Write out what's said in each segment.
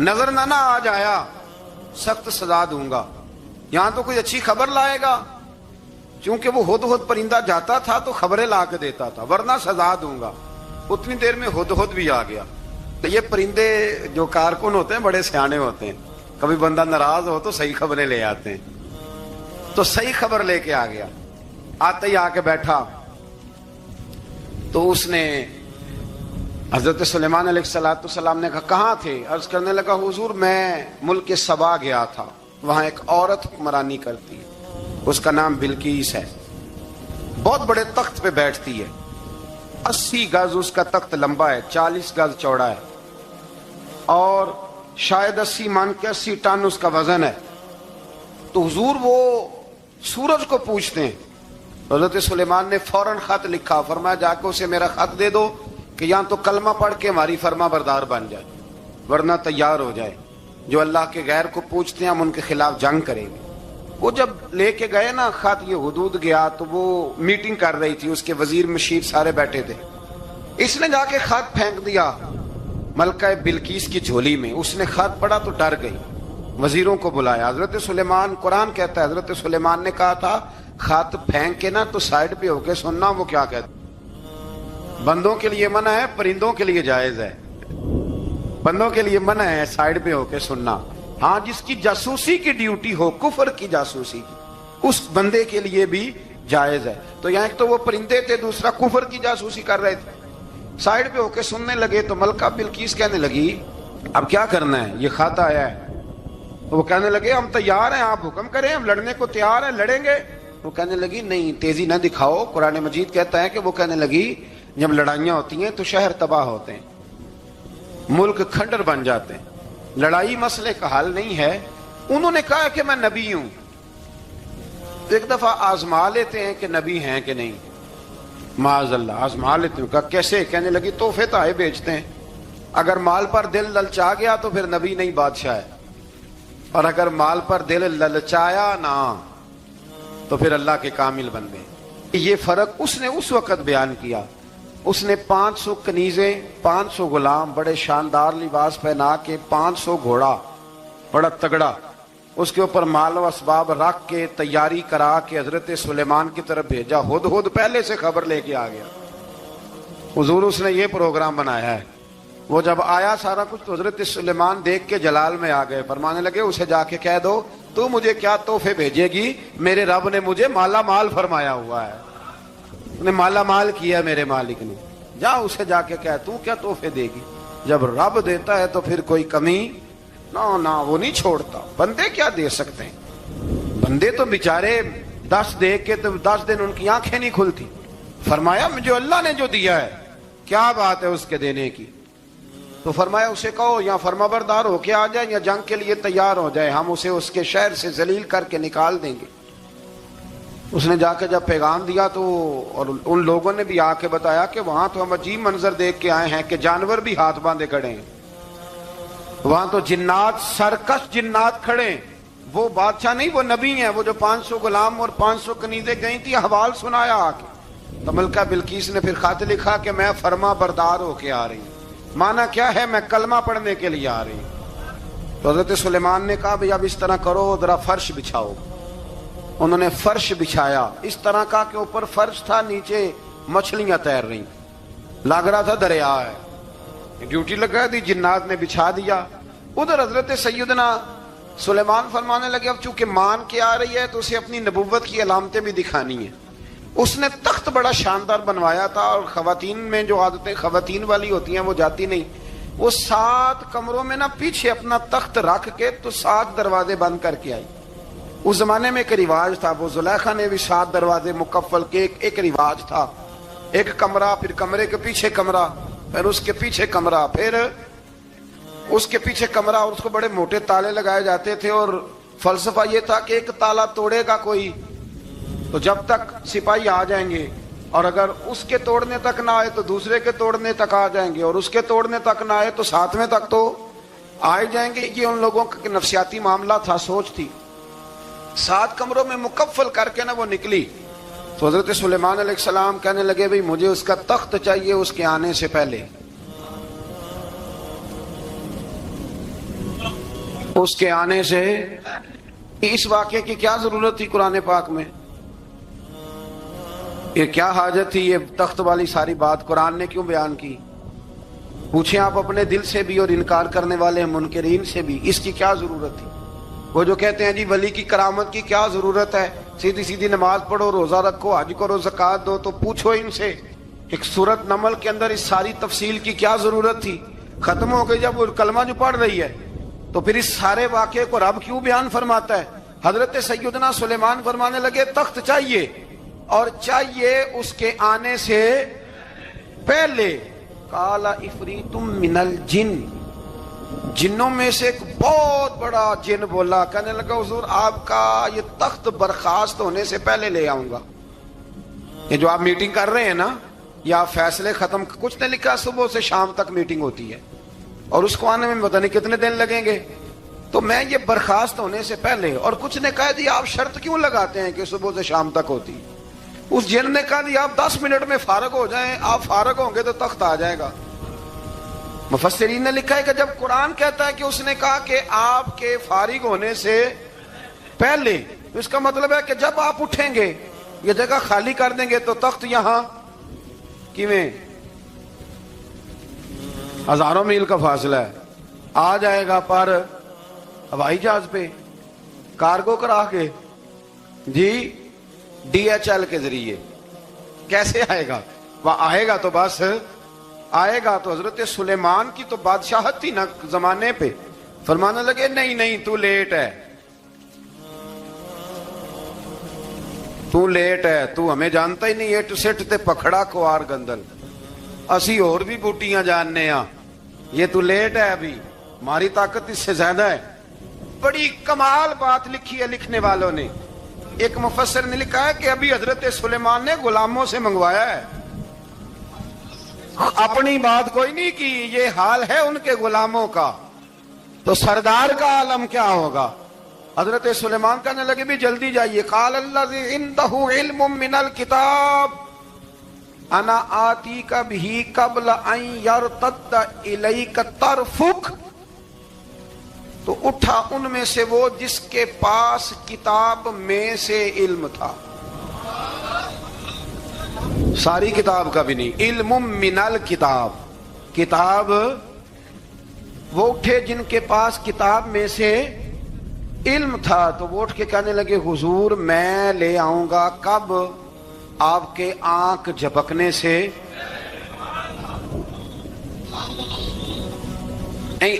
نظر نہ آ جایا سخت سزا دوں گا. یہاں تو کوئی اچھی خبر لائے گا، چونکہ وہ ہدہد پرندہ جاتا تھا تو خبریں لا کے دیتا تھا، ورنہ سزا دوں گا. اتنی دیر میں ہدہد بھی آ گیا. تو یہ پرندے جو کارکن ہوتے ہیں بڑے سیانے ہوتے ہیں، کبھی بندہ ناراض ہو تو صحیح خبریں لے آتے ہیں. تو صحیح خبر لے کے آ گیا. آتے ہی آ کے بیٹھا تو اس نے حضرت سلیمان علیہ السلام نے کہا کہاں تھے؟ عرض کرنے لگا حضور میں ملک سبا گیا تھا، وہاں ایک عورت حکمرانی کرتی ہے، اس کا نام بلقیس ہے، بہت بڑے تخت پہ بیٹھتی ہے، 80 گز اس کا تخت لمبا ہے، 40 گز چوڑا ہے، اور شاید 80 من کے 80 ٹن اس کا وزن ہے. تو حضور وہ سورج کو پوچھتے ہیں. حضرت سلیمان نے فوراً خط لکھا، فرمایا جا کے اسے میرا خط دے دو کہ یہاں تو کلمہ پڑھ کے ہماری فرما بردار بن جائے، ورنہ تیار ہو جائے. جو اللہ کے غیر کو پوچھتے ہیں ہم ان کے خلاف جنگ کریں گے. وہ جب لے کے گئے نا خط، یہ حدود گیا تو وہ میٹنگ کر رہی تھی، اس کے وزیر مشیر سارے بیٹھے تھے. اس نے جا کے خط پھینک دیا ملکہ بلقیس کی جھولی میں. اس نے خط پڑھا تو ڈر گئی، وزیروں کو بلایا. حضرت سلیمان، قرآن کہتا ہے حضرت سلیمان نے کہا تھا خط پھینک کے نا تو سائڈ پہ ہو کے سننا وہ کیا کہتا. بندوں کے لیے منع ہے، پرندوں کے لیے جائز ہے. بندوں کے لیے منع ہے سائڈ پہ ہو کے سننا. ہاں جس کی جاسوسی کی ڈیوٹی ہو، کفر کی جاسوسی کی، اس بندے کے لیے بھی جائز ہے. تو یہاں ایک تو وہ پرندے تھے، دوسرا کفر کی جاسوسی کر رہے تھے. سائڈ پہ ہو کے سننے لگے تو ملکہ بلقیس کہنے لگی اب کیا کرنا ہے، یہ خط آیا ہے. تو وہ کہنے لگے ہم تیار ہیں، آپ حکم کریں، ہم لڑنے کو تیار ہیں، لڑیں گے. وہ کہنے لگی نہیں تیزی نہ دکھاؤ. قرآن مجید کہتا ہے کہ وہ کہنے لگی جب لڑائیاں ہوتی ہیں تو شہر تباہ ہوتے ہیں، ملک کھنڈر بن جاتے ہیں، لڑائی مسئلے کا حل نہیں ہے. انہوں نے کہا کہ میں نبی ہوں. ایک دفعہ آزما لیتے ہیں کہ نبی ہیں کہ نہیں، معاذ اللہ آزما لیتے ہیں. کہا کیسے؟ کہنے لگی تحفے تائے بیچتے ہیں، اگر مال پر دل للچا گیا تو پھر نبی نہیں بادشاہ ہے، اور اگر مال پر دل للچایا نہ تو پھر اللہ کے کامل بندے. یہ فرق اس نے اس وقت بیان کیا. اس نے 500 کنیزیں، 500 غلام، بڑے شاندار لباس پہنا کے، 500 گھوڑا بڑا تگڑا، اس کے اوپر مال و اسباب رکھ کے تیاری کرا کے حضرت سلیمان کی طرف بھیجا. ہدہد پہلے سے خبر لے کے آ گیا. حضور اس نے یہ پروگرام بنایا ہے. وہ جب آیا سارا کچھ تو حضرت سلیمان دیکھ کے جلال میں آ گئے. فرمانے لگے اسے جا کے کہہ دو تو مجھے کیا تحفے بھیجے گی، میرے رب نے مجھے مالا مال فرمایا ہوا ہے، نے مالا مال کیا میرے مالک نے. جا اسے جا کے کہہ تو کیا تحفے دے گی. جب رب دیتا ہے تو پھر کوئی کمی نہ وہ نہیں چھوڑتا. بندے کیا دے سکتے ہیں؟ بندے تو بیچارے 10 دے کے تو 10 دن ان کی آنکھیں نہیں کھلتی. فرمایا جو اللہ نے جو دیا ہے کیا بات ہے اس کے دینے کی. تو فرمایا اسے کہو یا فرما بردار ہو کے آ جائے یا جنگ کے لیے تیار ہو جائے، ہم اسے اس کے شہر سے ذلیل کر کے نکال دیں گے. اس نے جا کے جب پیغام دیا تو اور ان لوگوں نے بھی آ کے بتایا کہ وہاں تو ہم عجیب منظر دیکھ کے آئے ہیں کہ جانور بھی ہاتھ باندھے کھڑے ہیں، وہاں تو جنات، سرکش جنات کھڑے ہیں. وہ بادشاہ نہیں، وہ نبی ہیں. وہ جو 500 غلام اور 500 کنیزیں گئی تھی، حوال سنایا آ کے. تو ملکہ بلقیس نے پھر خط لکھا کہ میں فرما بردار ہو کے آ رہی ہوں. مانا کیا ہے؟ میں کلمہ پڑھنے کے لیے آ رہی ہوں. تو حضرت سلیمان نے کہا بھئی اب اس طرح کرو، ذرا فرش بچھاؤ. انہوں نے فرش بچھایا اس طرح کا کہ اوپر فرش تھا، نیچے مچھلیاں تیر رہی، لگ رہا تھا دریا ہے. ڈیوٹی لگا دی، جنات نے بچھا دیا. ادھر حضرت سیدنا سلیمان فرمانے لگے اب چونکہ مان کے آ رہی ہے تو اسے اپنی نبوت کی علامتیں بھی دکھانی ہیں. اس نے تخت بڑا شاندار بنوایا تھا، اور خواتین میں جو عادتیں خواتین والی ہوتی ہیں وہ جاتی نہیں. وہ 7 کمروں میں نا پیچھے اپنا تخت رکھ کے تو 7 دروازے بند کر کے آئی. اس زمانے میں ایک رواج تھا، وہ زلیخا نے بھی 7 دروازے مکفل کے ایک رواج تھا. ایک کمرہ، پھر کمرے کے پیچھے کمرہ، پھر اس کے پیچھے کمرہ، پھر اس کے پیچھے کمرہ، اور اس کو بڑے موٹے تالے لگائے جاتے تھے. اور فلسفہ یہ تھا کہ ایک تالا توڑے گا کوئی تو جب تک سپاہی آ جائیں گے، اور اگر اس کے توڑنے تک نہ آئے تو دوسرے کے توڑنے تک آ جائیں گے، اور اس کے توڑنے تک نہ آئے تو 7ویں تک تو آئے جائیں گے. یہ ان لوگوں کا نفسیاتی معاملہ تھا، سوچ تھی. 7 کمروں میں مکفل کر کے نا وہ نکلی. تو حضرت سلیمان علیہ السلام کہنے لگے بھئی مجھے اس کا تخت چاہیے اس کے آنے سے پہلے. اس کے آنے سے اس واقعے کی کیا ضرورت تھی قرآن پاک میں؟ یہ کیا حاجت تھی یہ تخت والی ساری بات قرآن نے کیوں بیان کی؟ پوچھیں آپ اپنے دل سے بھی اور انکار کرنے والے منکرین سے بھی، اس کی کیا ضرورت تھی؟ وہ جو کہتے ہیں جی ولی کی کرامت کی کیا ضرورت ہے، سیدھی سیدھی نماز پڑھو، روزہ رکھو، حج کرو، زکوٰۃ دو، تو پوچھو ان سے ایک سورت نمل کے اندر اس ساری تفصیل کی کیا ضرورت تھی؟ ختم ہو گئی جب وہ کلمہ جو پڑھ رہی ہے تو پھر اس سارے واقعے کو رب کیوں بیان فرماتا ہے؟ حضرت سیدنا سلیمان فرمانے لگے تخت چاہیے، اور چاہیے اس کے آنے سے پہلے۔ قال عفریت من الجن، جنوں میں سے ایک بہت بڑا جن بولا، کہنے لگا حضور آپ کا یہ تخت برخاست ہونے سے پہلے لے آؤں گا۔ یہ جو آپ میٹنگ کر رہے ہیں نا، یا فیصلے ختم، کچھ نے لکھا صبح سے شام تک میٹنگ ہوتی ہے اور اس کو آنے میں پتہ نہیں کتنے دن لگیں گے، تو میں یہ برخاست ہونے سے پہلے، اور کچھ نے کہا دی آپ شرط کیوں لگاتے ہیں کہ صبح سے شام تک ہوتی؟ اس جن نے کہا دی آپ 10 منٹ میں فارغ ہو جائیں، آپ فارغ ہوں گے تو تخت آ جائے گا۔ مفسرین نے لکھا ہے کہ جب قرآن کہتا ہے کہ اس نے کہا کہ آپ کے فارغ ہونے سے پہلے، تو اس کا مطلب ہے کہ جب آپ اٹھیں گے یہ جگہ خالی کر دیں گے تو تخت یہاں کیویں ہزاروں میل کا فاصلہ ہے آ جائے گا، پر ہوائی جہاز پہ کارگو کرا کے، جی DHL کے ذریعے کیسے آئے گا؟ وہ آئے گا تو بس آئے گا۔ تو حضرت سلیمان کی تو بادشاہت تھی نا زمانے پہ، فرمانے لگے نہیں نہیں تو لیٹ ہے، تو لیٹ ہے، تو ہمیں جانتا ہی نہیں، ایٹ سٹ تے پکھڑا کوار گندل، اسی اور بھی بوٹیاں جاننے ہاں، یہ تو لیٹ ہے، ابھی ہماری طاقت اس سے زیادہ ہے۔ بڑی کمال بات لکھی ہے لکھنے والوں نے۔ ایک مفسر نے لکھا ہے کہ ابھی حضرت سلیمان نے غلاموں سے منگوایا ہے، اپنی بات کوئی نہیں کی، یہ حال ہے ان کے غلاموں کا، تو سردار کا عالم کیا ہوگا؟ حضرت سلیمان کہنے لگے بھی جلدی جائیے۔ قال الذی عنده علم من الکتاب انا آتیک بہ قبل ان یرتد الیک طرفک، تو اٹھا ان میں سے وہ جس کے پاس کتاب میں سے علم تھا، ساری کتاب کا بھی نہیں، علم من الکتاب، کتاب، وہ اٹھے جن کے پاس کتاب میں سے علم تھا، تو وہ اٹھ کے کہنے لگے حضور میں لے آؤں گا، کب؟ آپ کے آنکھ جھپکنے سے،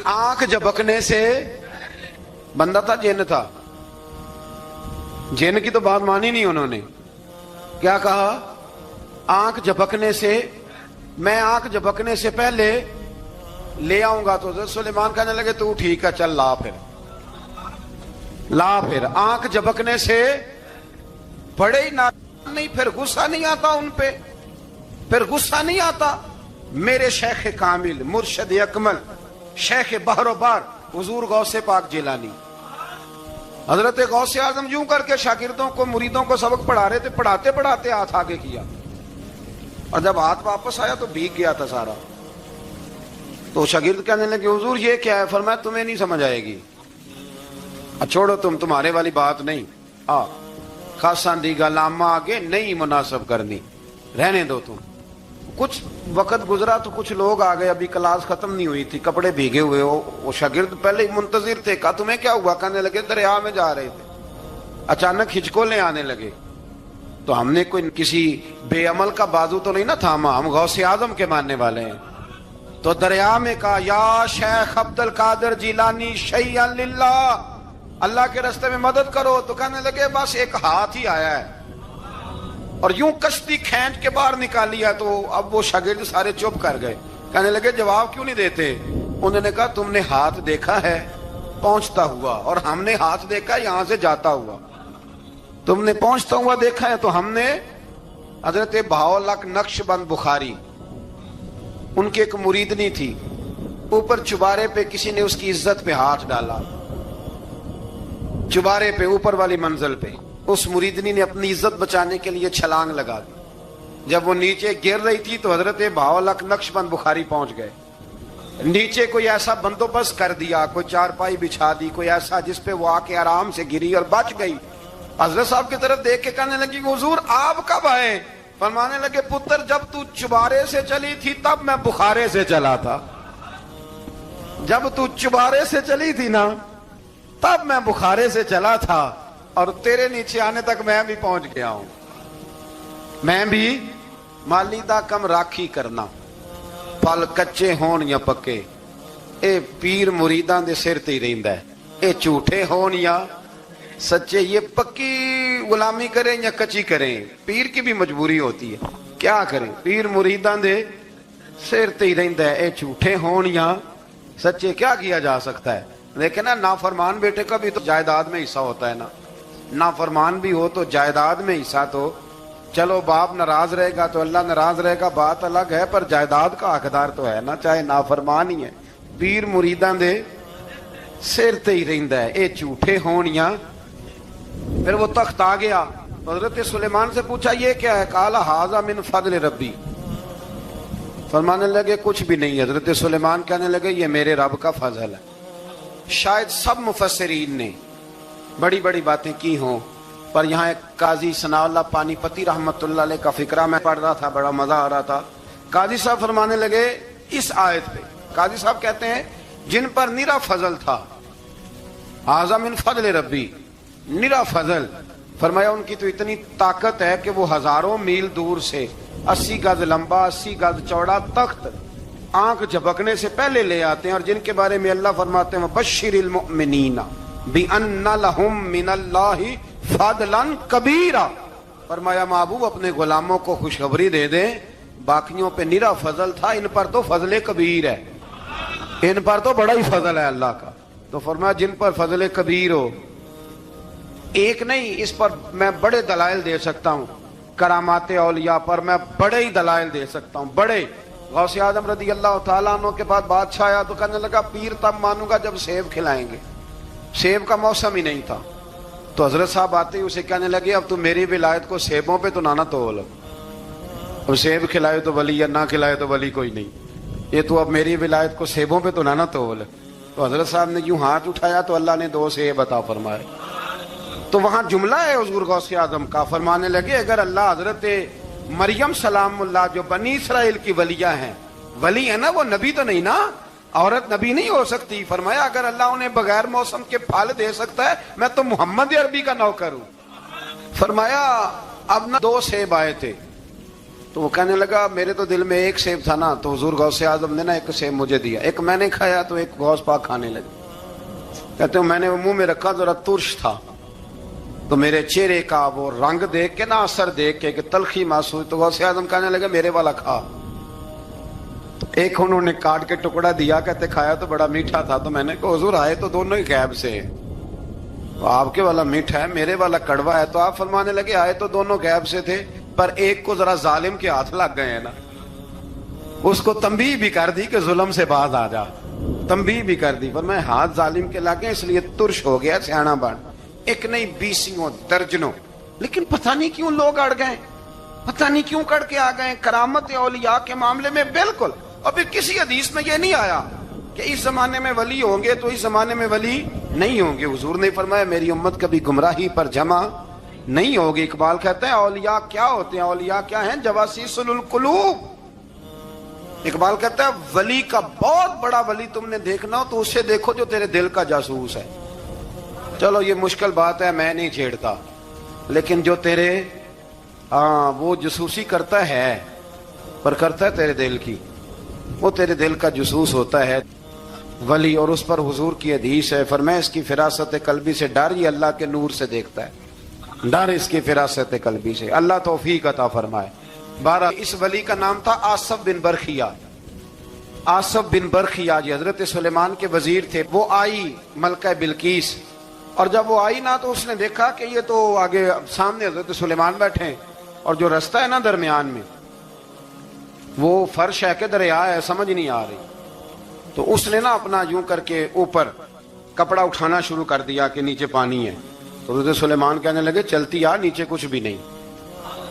آنکھ جھپکنے سے، بندہ تھا جن تھا، جن کی تو بات مانی نہیں انہوں نے، کیا کہا؟ آنکھ جھپکنے سے، میں آنکھ جھپکنے سے پہلے لے آؤں گا۔ تو حضرت سلیمان کہنے لگے تو ٹھیک ہے چل لا، پھر لا، پھر آنکھ جھپکنے سے بڑے ہی نہیں، پھر غصہ نہیں آتا ان پہ، پھر غصہ نہیں آتا۔ میرے شیخ کامل، مرشد اکمل، شیخ بحر و بار، حضور غوث پاک جیلانی، حضرت غوث اعظم یوں کر کے شاگردوں کو، مریدوں کو سبق پڑھا رہے تھے، پڑھاتے پڑھاتے ہاتھ آگے کیا، اور جب ہاتھ واپس آیا تو بھیگ گیا تھا سارا۔ تو شاگرد کہنے لگے حضور یہ کیا ہے؟ فرمایا تمہیں نہیں سمجھ آئے گی، چھوڑو تمہارے والی بات نہیں، خاصاں دی گل آما آگے نہیں مناسب کرنی، رہنے دو تم۔ کچھ وقت گزرا تو کچھ لوگ آ گئے، ابھی کلاس ختم نہیں ہوئی تھی، کپڑے بھیگے ہوئے، وہ شاگرد پہلے ہی منتظر تھے، کہا تمہیں کیا ہوا؟ کہنے لگے دریا میں جا رہے تھے، اچانک ہچکولیں آنے لگے، تو ہم نے کوئی کسی بے عمل کا بازو تو نہیں نہ تھاما، ہم غوث اعظم کے ماننے والے ہیں، تو دریا میں کہا یا شیخ عبد القادر جیلانی شیئا للہ، اللہ کے راستے میں مدد کرو۔ تو کہنے لگے بس ایک ہاتھ ہی آیا ہے، اور یوں کشتی کھینچ کے باہر نکالی ہے۔ تو اب وہ شاگرد سارے چپ کر گئے، کہنے لگے جواب کیوں نہیں دیتے؟ انہوں نے کہا تم نے ہاتھ دیکھا ہے پہنچتا ہوا، اور ہم نے ہاتھ دیکھا یہاں سے جاتا ہوا، تم نے پہنچتا ہوا دیکھا ہے، تو ہم نے حضرت بہاؤالحق نقشبند بخاری، ان کی ایک مریدنی تھی، اوپر چبارے پہ کسی نے اس کی عزت پہ ہاتھ ڈالا، چبارے پہ اوپر والی منزل پہ، اس مریدنی نے اپنی عزت بچانے کے لیے چھلانگ لگا دی، جب وہ نیچے گر رہی تھی تو حضرت بہاؤالحق نقشبند بخاری پہنچ گئے، نیچے کوئی ایسا بندوبست کر دیا, کوئی چارپائی بچھا دی, کوئی ایسا جس پہ وہ آ کے آرام سے گری اور بچ گئی. حضرت صاحب کی طرف دیکھ کے کہنے لگی حضور آپ کب آئے؟ فرمانے لگے پتر جب تو چبارے سے چلی تھی تب میں بخارے سے چلا تھا. جب تو چبارے سے چلی تھی نا تب میں بخارے سے چلا تھا, اور تیرے نیچے آنے تک میں بھی پہنچ گیا ہوں. میں بھی مالی دا کم راکھی کرنا, پل کچے ہون یا پکے, اے پیر مریداں دے سر تے ہی رہندا ہے. اے جھوٹے ہون یا سچے, یہ پکی غلامی کریں یا کچی کریں, پیر کی بھی مجبوری ہوتی ہے. کیا کریں, پیر مریداں دے سر تے ہی رہندا ہے. اے جھوٹے ہون یا سچے, کیا کیا جا سکتا ہے. لیکن نا نافرمان بیٹے کا بھی تو جائیداد میں حصہ ہوتا ہے نا. نافرمان بھی ہو تو جائیداد میں حصہ, تو چلو باپ ناراض رہے گا تو اللہ ناراض رہے گا, بات الگ ہے, پر جائیداد کا حقدار تو ہے نا, چاہے نافرمان ہی ہے. پیر مریداں دے سر تے ہی رہندا ہے. اے جھوٹے ہون یا. پھر وہ تخت آ گیا, حضرت سلیمان سے پوچھا یہ کیا ہے؟ قال ھذا من فضل ربی. فرمانے لگے کچھ بھی نہیں. حضرت سلیمان کہنے لگے یہ میرے رب کا فضل ہے. شاید سب مفسرین نے بڑی بڑی باتیں کی ہوں, پر یہاں ایک قاضی ثناء اللہ پانی پتی رحمت اللہ علیہ کا فقرہ میں پڑھ رہا تھا, بڑا مزہ آ رہا تھا. قاضی صاحب فرمانے لگے اس آیت پہ, قاضی صاحب کہتے ہیں جن پر نرا فضل تھا, ھذا من فضل ربی, نرا فضل. فرمایا ان کی تو اتنی طاقت ہے کہ وہ ہزاروں میل دور سے 80 گز لمبا 80 گز چوڑا تخت آنکھ جھپکنے سے پہلے لے آتے ہیں, اور جن کے بارے میں اللہ فرماتے ہیں بشر المؤمنین بان لہم من اللہ فضلا کبیرا. فرمایا محبوب اپنے غلاموں کو خوشخبری دے دیں, باقیوں پہ نرا فضل تھا, ان پر تو فضل کبیر ہے, ان پر تو بڑا ہی فضل ہے اللہ کا. تو فرمایا جن پر فضل کبیر ہو, ایک نہیں, اس پر میں بڑے دلائل دے سکتا ہوں. کرامات اولیاء پر میں بڑے ہی دلائل دے سکتا ہوں, بڑے. غوث اعظم رضی اللہ تعالیٰ عنہ کے بعد بادشاہ آیا تو کہنے لگا پیر تب مانوں گا جب سیب کھلائیں گے. سیب کا موسم ہی نہیں تھا. تو حضرت صاحب آتے ہی اسے کہنے لگے اب تو میری ولایت کو سیبوں پہ تو نہ تول, اب سیب کھلائے تو ولی یا نہ کھلائے تو ولی کوئی نہیں, یہ تو اب میری ولایت کو سیبوں پہ تو نہ تول. تو حضرت صاحب نے یوں ہاتھ اٹھایا تو اللہ نے 2 سیب عطا فرمائے. تو وہاں جملہ ہے حضور غوث اعظم کا, فرمانے لگے اگر اللہ حضرت مریم سلام اللہ جو بنی اسرائیل کی ولیہ ہیں, ولی ہے نا, وہ نبی تو نہیں نا, عورت نبی نہیں ہو سکتی. فرمایا اگر اللہ انہیں بغیر موسم کے پھل دے سکتا ہے, میں تو محمد عربی کا نوکر ہوں. فرمایا اب نہ 2 سیب آئے تھے, تو وہ کہنے لگا میرے تو دل میں ایک سیب تھا نا. تو حضور غوث اعظم نے نا ایک سیب مجھے دیا, ایک میں نے کھایا تو ایک غوث پاک کھانے لگے. کہتے ہیں میں نے منہ میں رکھا, ذرا ترش تھا, تو میرے چہرے کا وہ رنگ دیکھ کے نا, اثر دیکھ کے کہ تلخی محسوس, تو غوث اعظم کہنے لگے میرے والا کھا. ایک انہوں نے کاٹ کے ٹکڑا دیا, کہتے کھایا تو بڑا میٹھا تھا. تو میں نے کہا حضور آئے تو دونوں ہی غیب سے, آپ کے والا میٹھا ہے میرے والا کڑوا ہے. تو آپ فرمانے لگے آئے تو دونوں غیب سے تھے, پر ایک کو ذرا ظالم کے ہاتھ لگ گئے ہیں نا, اس کو تنبیہ بھی کر دی کہ ظلم سے باز آ جا, تنبیہ بھی کر دی. پر میں ہاتھ ظالم کے لگے اس لیے ترش ہو گیا, سیانا بن. ایک نہیں 20 درجنوں, لیکن پتہ نہیں کیوں لوگ اڑ گئے, پتہ نہیں کیوں کڑ کے آ گئے. کرامت اولیاء کے معاملے میں بالکل, اور پھر کسی حدیث میں یہ نہیں آیا کہ اس زمانے میں ولی ہوں گے تو اس زمانے میں ولی نہیں ہوں گے. حضور نے فرمایا میری امت کبھی گمراہی پر جمع نہیں ہوگی. اقبال کہتے ہیں اولیاء کیا ہوتے ہیں, اولیاء کیا ہیں, جواسیس القلوب. اقبال کہتا ہے ولی کا بہت بڑا ولی تم نے دیکھنا ہو تو اسے دیکھو جو تیرے دل کا جاسوس ہے. چلو یہ مشکل بات ہے, میں نہیں چھیڑتا, لیکن جو تیرے وہ جاسوسی کرتا ہے, پر کرتا ہے تیرے دل کی, وہ تیرے دل کا جاسوس ہوتا ہے ولی. اور اس پر حضور کی حدیث ہے, فرمایا اس کی فراست قلبی سے ڈر, یہ اللہ کے نور سے دیکھتا ہے, ڈر اس کی فراست قلبی سے. اللہ توفیق عطا فرمائے. 12 اس ولی کا نام تھا آصف بن برخیہ. آصف بن برخیہ جی حضرت سلیمان کے وزیر تھے. وہ آئی ملکہ بلقیس, اور جب وہ آئی نا تو اس نے دیکھا کہ یہ تو آگے سامنے حضرت سلیمان بیٹھے ہیں, اور جو رستہ ہے نا درمیان میں وہ فرش ہے کہ دریا ہے, سمجھ نہیں آ رہی. تو اس نے نا اپنا یوں کر کے اوپر کپڑا اٹھانا شروع کر دیا کہ نیچے پانی ہے. تو حضرت سلیمان کہنے لگے چلتی آ, نیچے کچھ بھی نہیں.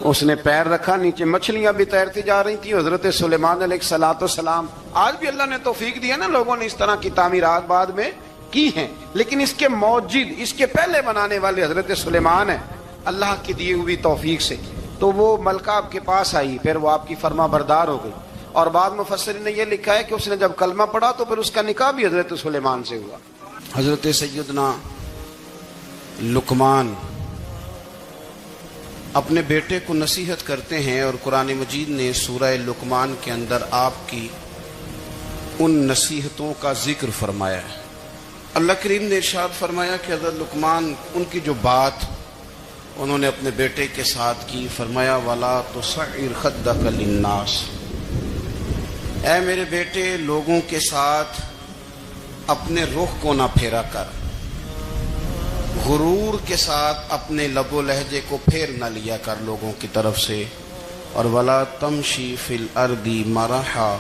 اس نے پیر رکھا، نیچے مچھلیاں بھی تیرتی جا رہی تھیں. حضرت سلیمان علیہ السلام، آج بھی اللہ نے توفیق دی ہے نا، لوگوں نے اس طرح کی تعمیرات بعد میں کی ہیں، لیکن اس کے موجد، اس کے پہلے بنانے والے حضرت سلیمان ہیں اللہ کی دی ہوئی توفیق سے. تو وہ ملکہ آپ کے پاس آئی، پھر وہ آپ کی فرما بردار ہو گئی. اور بعد مفسرین نے یہ لکھا ہے کہ اس نے جب کلمہ پڑھا تو پھر اس کا نکاح بھی حضرت سلیمان سے ہوا. حضرت سیدنا لقمان اپنے بیٹے کو نصیحت کرتے ہیں، اور قرآن مجید نے سورہ لقمان کے اندر آپ کی ان نصیحتوں کا ذکر فرمایا ہے. اللہ کریم نے ارشاد فرمایا کہ حضرت لقمان، ان کی جو بات انہوں نے اپنے بیٹے کے ساتھ کی، فرمایا وَلَا تُصَعِّرْ خَدَّكَ لِلنَّاسِ، اے میرے بیٹے لوگوں کے ساتھ اپنے رخ کو نہ پھیرا کر، غرور کے ساتھ اپنے لب و لہجے کو پھیر نہ لیا کر لوگوں کی طرف سے. اور وَلَا تَمْشِي فِي الْأَرْضِ مَرَحًا،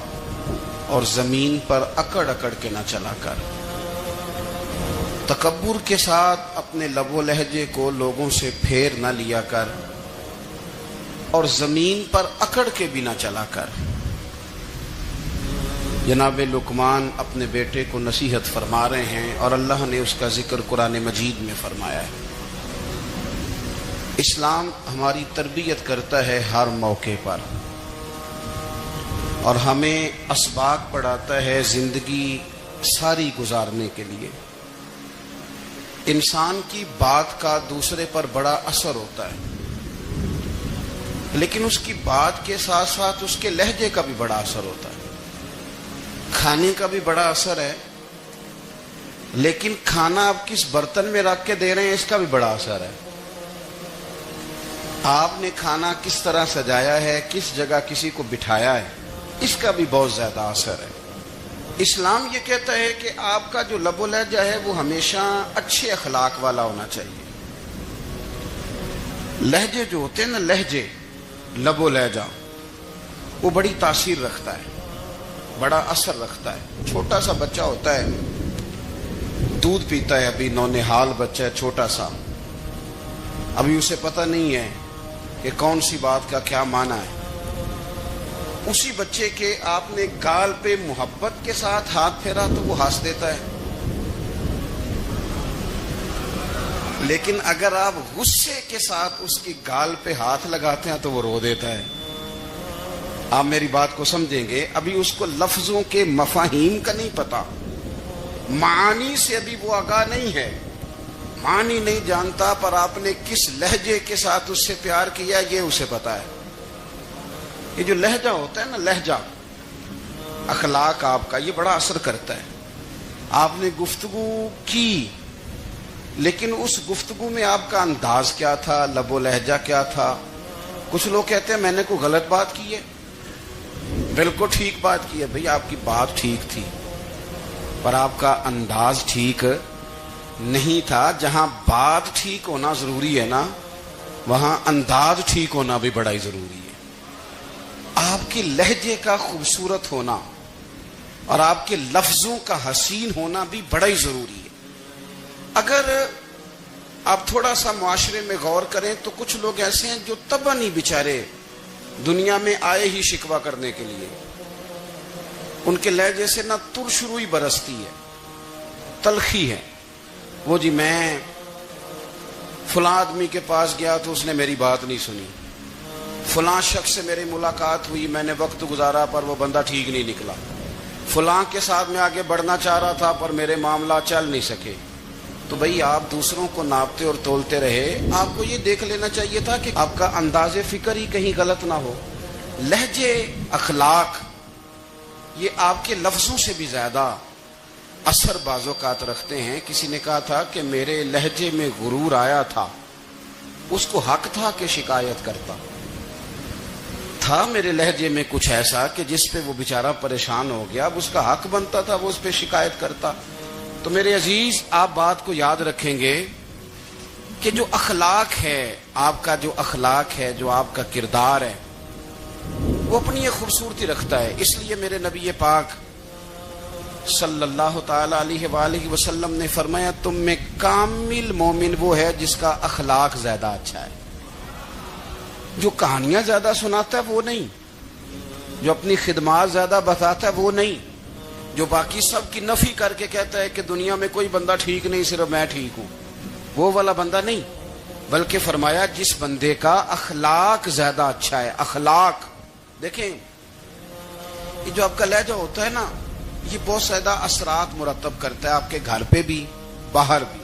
اور زمین پر اکڑ اکڑ کے نہ چلا کر. تکبر کے ساتھ اپنے لب و لہجے کو لوگوں سے پھیر نہ لیا کر، اور زمین پر اکڑ کے بھی نہ چلا کر. جناب لقمان اپنے بیٹے کو نصیحت فرما رہے ہیں، اور اللہ نے اس کا ذکر قرآن مجید میں فرمایا ہے. اسلام ہماری تربیت کرتا ہے ہر موقع پر، اور ہمیں اسباق پڑھاتا ہے زندگی ساری گزارنے کے لیے. انسان کی بات کا دوسرے پر بڑا اثر ہوتا ہے، لیکن اس کی بات کے ساتھ ساتھ اس کے لہجے کا بھی بڑا اثر ہوتا ہے. کھانے کا بھی بڑا اثر ہے، لیکن کھانا آپ کس برتن میں رکھ کے دے رہے ہیں اس کا بھی بڑا اثر ہے. آپ نے کھانا کس طرح سجایا ہے، کس جگہ کسی کو بٹھایا ہے، اس کا بھی بہت زیادہ اثر ہے. اسلام یہ کہتا ہے کہ آپ کا جو لب و لہجہ ہے وہ ہمیشہ اچھے اخلاق والا ہونا چاہیے. لہجے جو ہوتے ہیں نا، لہجے، لب و لہجہ، وہ بڑی تاثیر رکھتا ہے، بڑا اثر رکھتا ہے. چھوٹا سا بچہ ہوتا ہے، دودھ پیتا ہے، ابھی نونہال بچہ ہے چھوٹا سا، ابھی اسے پتہ نہیں ہے کہ کون سی بات کا کیا معنی ہے. اسی بچے کے آپ نے گال پہ محبت کے ساتھ ہاتھ پھیرا تو وہ ہنس دیتا ہے، لیکن اگر آپ غصے کے ساتھ اس کی گال پہ ہاتھ لگاتے ہیں تو وہ رو دیتا ہے. آپ میری بات کو سمجھیں گے. ابھی اس کو لفظوں کے مفاہیم کا نہیں پتا، معانی سے ابھی وہ آگاہ نہیں ہے، معنی نہیں جانتا، پر آپ نے کس لہجے کے ساتھ اس سے پیار کیا یہ اسے پتا ہے. یہ جو لہجہ ہوتا ہے نا، لہجہ، اخلاق آپ کا، یہ بڑا اثر کرتا ہے. آپ نے گفتگو کی، لیکن اس گفتگو میں آپ کا انداز کیا تھا، لب و لہجہ کیا تھا. کچھ لوگ کہتے ہیں میں نے کوئی غلط بات کی ہے. بالکل ٹھیک بات کی ہے بھئی، آپ کی بات ٹھیک تھی، پر آپ کا انداز ٹھیک نہیں تھا. جہاں بات ٹھیک ہونا ضروری ہے نا، وہاں انداز ٹھیک ہونا بھی بڑا ہی ضروری ہے. آپ کے لہجے کا خوبصورت ہونا اور آپ کے لفظوں کا حسین ہونا بھی بڑا ہی ضروری ہے. اگر آپ تھوڑا سا معاشرے میں غور کریں تو کچھ لوگ ایسے ہیں جو طبعاً ہی بیچارے دنیا میں آئے ہی شکوہ کرنے کے لیے. ان کے لہجے سے نہ ترش روئی برستی ہے، تلخی ہے. وہ جی میں فلاں آدمی کے پاس گیا تو اس نے میری بات نہیں سنی، فلاں شخص سے میری ملاقات ہوئی، میں نے وقت گزارا پر وہ بندہ ٹھیک نہیں نکلا، فلاں کے ساتھ میں آگے بڑھنا چاہ رہا تھا پر میرے معاملہ چل نہیں سکے. تو بھئی آپ دوسروں کو ناپتے اور تولتے رہے، آپ کو یہ دیکھ لینا چاہیے تھا کہ آپ کا انداز فکر ہی کہیں غلط نہ ہو. لہجے، اخلاق، یہ آپ کے لفظوں سے بھی زیادہ اثر بعض اوقات رکھتے ہیں. کسی نے کہا تھا کہ میرے لہجے میں غرور آیا تھا، اس کو حق تھا کہ شکایت کرتا تھا. میرے لہجے میں کچھ ایسا کہ جس پہ وہ بیچارہ پریشان ہو گیا، اب اس کا حق بنتا تھا وہ اس پہ شکایت کرتا. تو میرے عزیز، آپ بات کو یاد رکھیں گے کہ جو اخلاق ہے، آپ کا جو اخلاق ہے، جو آپ کا کردار ہے، وہ اپنی ایک خوبصورتی رکھتا ہے. اس لیے میرے نبی پاک صلی اللہ تعالی علیہ وآلہ وسلم نے فرمایا تم میں کامل مومن وہ ہے جس کا اخلاق زیادہ اچھا ہے. جو کہانیاں زیادہ سناتا ہے وہ نہیں، جو اپنی خدمات زیادہ بتاتا ہے وہ نہیں، جو باقی سب کی نفی کر کے کہتا ہے کہ دنیا میں کوئی بندہ ٹھیک نہیں، صرف میں ٹھیک ہوں، وہ والا بندہ نہیں، بلکہ فرمایا جس بندے کا اخلاق زیادہ اچھا ہے۔ اخلاق دیکھیں، یہ جو آپ کا لہجہ ہوتا ہے نا، یہ بہت زیادہ اثرات مرتب کرتا ہے آپ کے گھر پہ بھی باہر بھی۔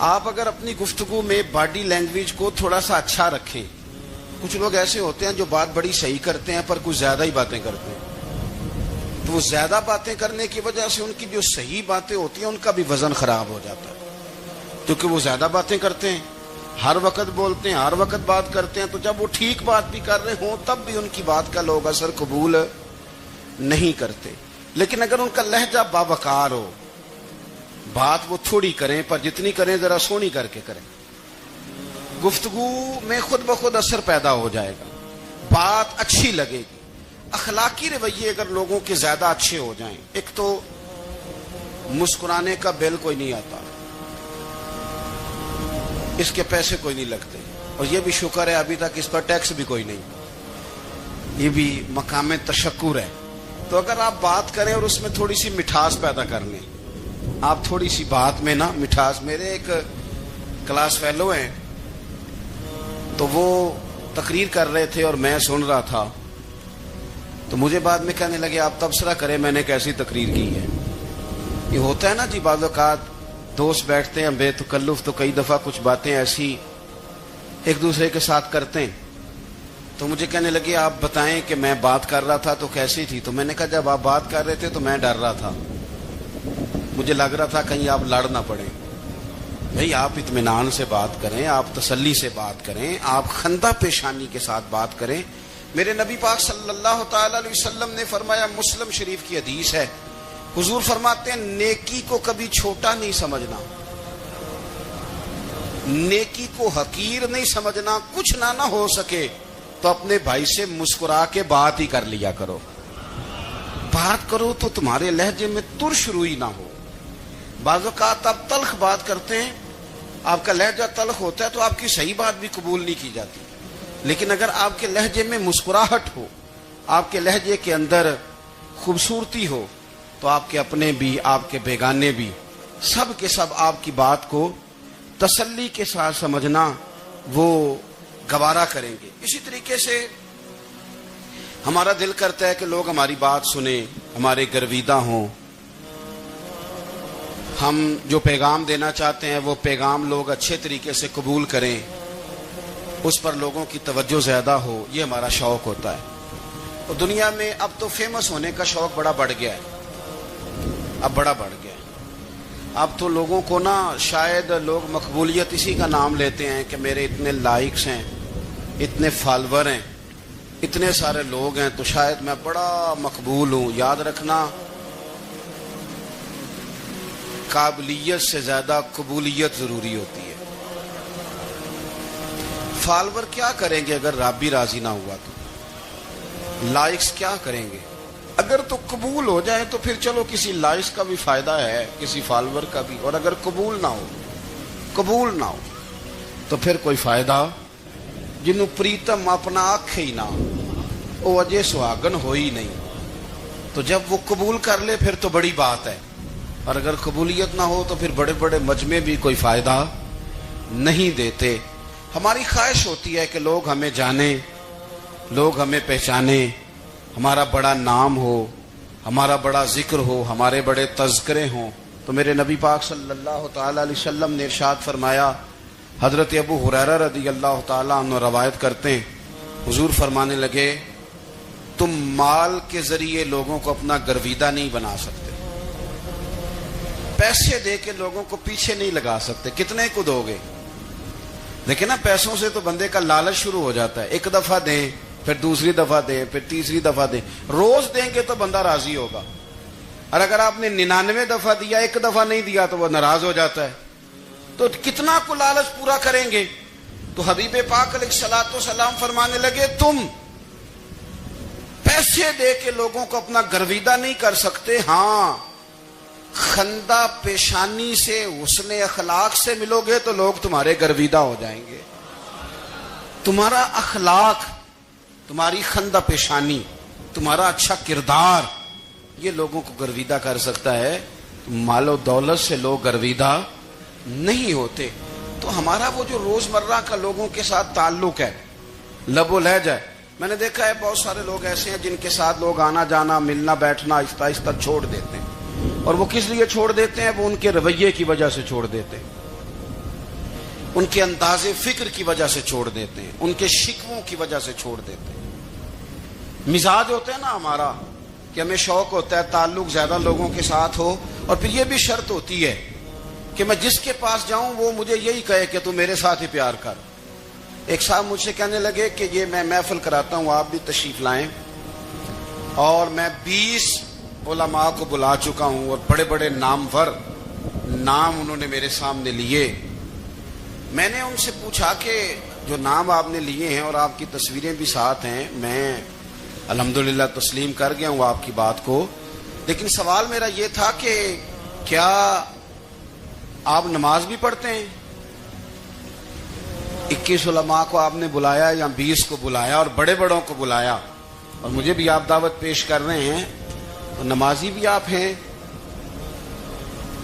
آپ اگر اپنی گفتگو میں باڈی لینگویج کو تھوڑا سا اچھا رکھیں، کچھ لوگ ایسے ہوتے ہیں جو بات بڑی صحیح کرتے ہیں پر کچھ زیادہ ہی باتیں کرتے ہیں، تو وہ زیادہ باتیں کرنے کی وجہ سے ان کی جو صحیح باتیں ہوتی ہیں ان کا بھی وزن خراب ہو جاتا ہے، کیونکہ وہ زیادہ باتیں کرتے ہیں، ہر وقت بولتے ہیں، ہر وقت بات کرتے ہیں، تو جب وہ ٹھیک بات بھی کر رہے ہوں تب بھی ان کی بات کا لوگ اثر قبول نہیں کرتے۔ لیکن اگر ان کا لہجہ باوقار ہو، بات وہ تھوڑی کریں پر جتنی کریں ذرا سونی کر کے کریں، گفتگو میں خود بخود اثر پیدا ہو جائے گا، بات اچھی لگے گی۔ اخلاقی رویے اگر لوگوں کے زیادہ اچھے ہو جائیں، ایک تو مسکرانے کا بل کوئی نہیں آتا، اس کے پیسے کوئی نہیں لگتے، اور یہ بھی شکر ہے ابھی تک اس پر ٹیکس بھی کوئی نہیں، یہ بھی مقام تشکر ہے۔ تو اگر آپ بات کریں اور اس میں تھوڑی سی مٹھاس پیدا کر لیں، آپ تھوڑی سی بات میں نا مٹھاس، میرے ایک کلاس فیلو ہیں تو وہ تقریر کر رہے تھے اور میں سن رہا تھا، تو مجھے بعد میں کہنے لگے آپ تبصرہ کریں میں نے کیسی تقریر کی ہے۔ یہ ہوتا ہے نا جی، بعض اوقات دوست بیٹھتے ہیں بے تکلف تو کئی دفعہ کچھ باتیں ایسی ایک دوسرے کے ساتھ کرتے ہیں، تو مجھے کہنے لگے آپ بتائیں کہ میں بات کر رہا تھا تو کیسی تھی؟ تو میں نے کہا جب آپ بات کر رہے تھے تو میں ڈر رہا تھا، مجھے لگ رہا تھا کہیں آپ لڑ نہ پڑیں۔ بھئی آپ اطمینان سے بات کریں، آپ تسلی سے بات کریں، آپ خندہ پیشانی کے ساتھ بات کریں۔ میرے نبی پاک صلی اللہ تعالی علیہ وسلم نے فرمایا، مسلم شریف کی حدیث ہے، حضور فرماتے ہیں نیکی کو کبھی چھوٹا نہیں سمجھنا، نیکی کو حقیر نہیں سمجھنا، کچھ نہ ہو سکے تو اپنے بھائی سے مسکرا کے بات ہی کر لیا کرو، بات کرو تو تمہارے لہجے میں ترش روئی نہ ہو۔ بعض اوقات آپ تلخ بات کرتے ہیں، آپ کا لہجہ تلخ ہوتا ہے تو آپ کی صحیح بات بھی قبول نہیں کی جاتی، لیکن اگر آپ کے لہجے میں مسکراہٹ ہو، آپ کے لہجے کے اندر خوبصورتی ہو، تو آپ کے اپنے بھی آپ کے بیگانے بھی سب کے سب آپ کی بات کو تسلی کے ساتھ سمجھنا وہ گوارا کریں گے۔ اسی طریقے سے ہمارا دل کرتا ہے کہ لوگ ہماری بات سنیں، ہمارے گرویدہ ہوں، ہم جو پیغام دینا چاہتے ہیں وہ پیغام لوگ اچھے طریقے سے قبول کریں، اس پر لوگوں کی توجہ زیادہ ہو، یہ ہمارا شوق ہوتا ہے۔ اور دنیا میں اب تو فیمس ہونے کا شوق بڑا بڑھ گیا ہے، اب بڑا بڑھ گیا ہے۔ اب تو لوگوں کو نا شاید لوگ مقبولیت اسی کا نام لیتے ہیں کہ میرے اتنے لائکس ہیں، اتنے فالور ہیں، اتنے سارے لوگ ہیں تو شاید میں بڑا مقبول ہوں۔ یاد رکھنا، قابلیت سے زیادہ قبولیت ضروری ہوتی ہے۔ فالور کیا کریں گے اگر رب بھی راضی نہ ہوا تو؟ لائکس کیا کریں گے؟ اگر تو قبول ہو جائے تو پھر چلو کسی لائکس کا بھی فائدہ ہے، کسی فالور کا بھی، اور اگر قبول نہ ہو تو پھر کوئی فائدہ جنوں پریتم اپنا آنکھ ہی نہ وہ اجے سہاگن ہو ہی نہیں، تو جب وہ قبول کر لے پھر تو بڑی بات ہے، اور اگر قبولیت نہ ہو تو پھر بڑے بڑے مجمع بھی کوئی فائدہ نہیں دیتے۔ ہماری خواہش ہوتی ہے کہ لوگ ہمیں جانیں، لوگ ہمیں پہچانیں، ہمارا بڑا نام ہو، ہمارا بڑا ذکر ہو، ہمارے بڑے تذکرے ہوں۔ تو میرے نبی پاک صلی اللہ تعالی علیہ وسلم نے ارشاد فرمایا، حضرت ابو ہریرہ رضی اللہ تعالیٰ عنہ روایت کرتے ہیں، حضور فرمانے لگے، تم مال کے ذریعے لوگوں کو اپنا گرویدہ نہیں بنا سکتے، پیسے دے کے لوگوں کو پیچھے نہیں لگا سکتے، کتنے کو دو گے؟ لیکن نا پیسوں سے تو بندے کا لالچ شروع ہو جاتا ہے، ایک دفعہ دیں، پھر دوسری دفعہ دیں، پھر تیسری دفعہ دیں، روز دیں گے تو بندہ راضی ہوگا، اور اگر آپ نے 99 دفعہ دیا، ایک دفعہ نہیں دیا تو وہ ناراض ہو جاتا ہے، تو کتنا کو لالچ پورا کریں گے؟ تو حبیب پاک علیہ الصلوۃ والسلام فرمانے لگے، تم پیسے دے کے لوگوں کو اپنا گرویدہ نہیں کر سکتے، ہاں خندہ پیشانی سے، حسن اخلاق سے ملو گے تو لوگ تمہارے گرویدہ ہو جائیں گے۔ تمہارا اخلاق، تمہاری خندہ پیشانی، تمہارا اچھا کردار یہ لوگوں کو گرویدہ کر سکتا ہے. مال و دولت سے لوگ گرویدہ نہیں ہوتے. تو ہمارا وہ جو روزمرہ کا لوگوں کے ساتھ تعلق ہے، لب و لہجہ ہے، میں نے دیکھا ہے بہت سارے لوگ ایسے ہیں جن کے ساتھ لوگ آنا جانا ملنا بیٹھنا آہستہ آہستہ چھوڑ دیتے ہیں. اور وہ کس لیے چھوڑ دیتے ہیں؟ وہ ان کے رویے کی وجہ سے چھوڑ دیتے ہیں، ان کے انداز فکر کی وجہ سے چھوڑ دیتے ہیں، ان کے شکووں کی وجہ سے چھوڑ دیتے ہیں. مزاج ہوتا ہے نا ہمارا کہ ہمیں شوق ہوتا ہے تعلق زیادہ لوگوں کے ساتھ ہو، اور پھر یہ بھی شرط ہوتی ہے کہ میں جس کے پاس جاؤں وہ مجھے یہی کہے کہ تو میرے ساتھ ہی پیار کر. ایک صاحب مجھ سے کہنے لگے کہ یہ میں محفل کراتا ہوں، آپ بھی تشریف لائیں، اور میں 20 علماء کو بلا چکا ہوں اور بڑے بڑے نامور نام انہوں نے میرے سامنے لیے. میں نے ان سے پوچھا کہ جو نام آپ نے لیے ہیں اور آپ کی تصویریں بھی ساتھ ہیں، میں الحمدللہ تسلیم کر گیا ہوں آپ کی بات کو، لیکن سوال میرا یہ تھا کہ کیا آپ نماز بھی پڑھتے ہیں؟ 21 علماء کو آپ نے بلایا یا 20 کو بلایا اور بڑے بڑوں کو بلایا، اور مجھے بھی آپ دعوت پیش کر رہے ہیں، تو نمازی بھی آپ ہیں،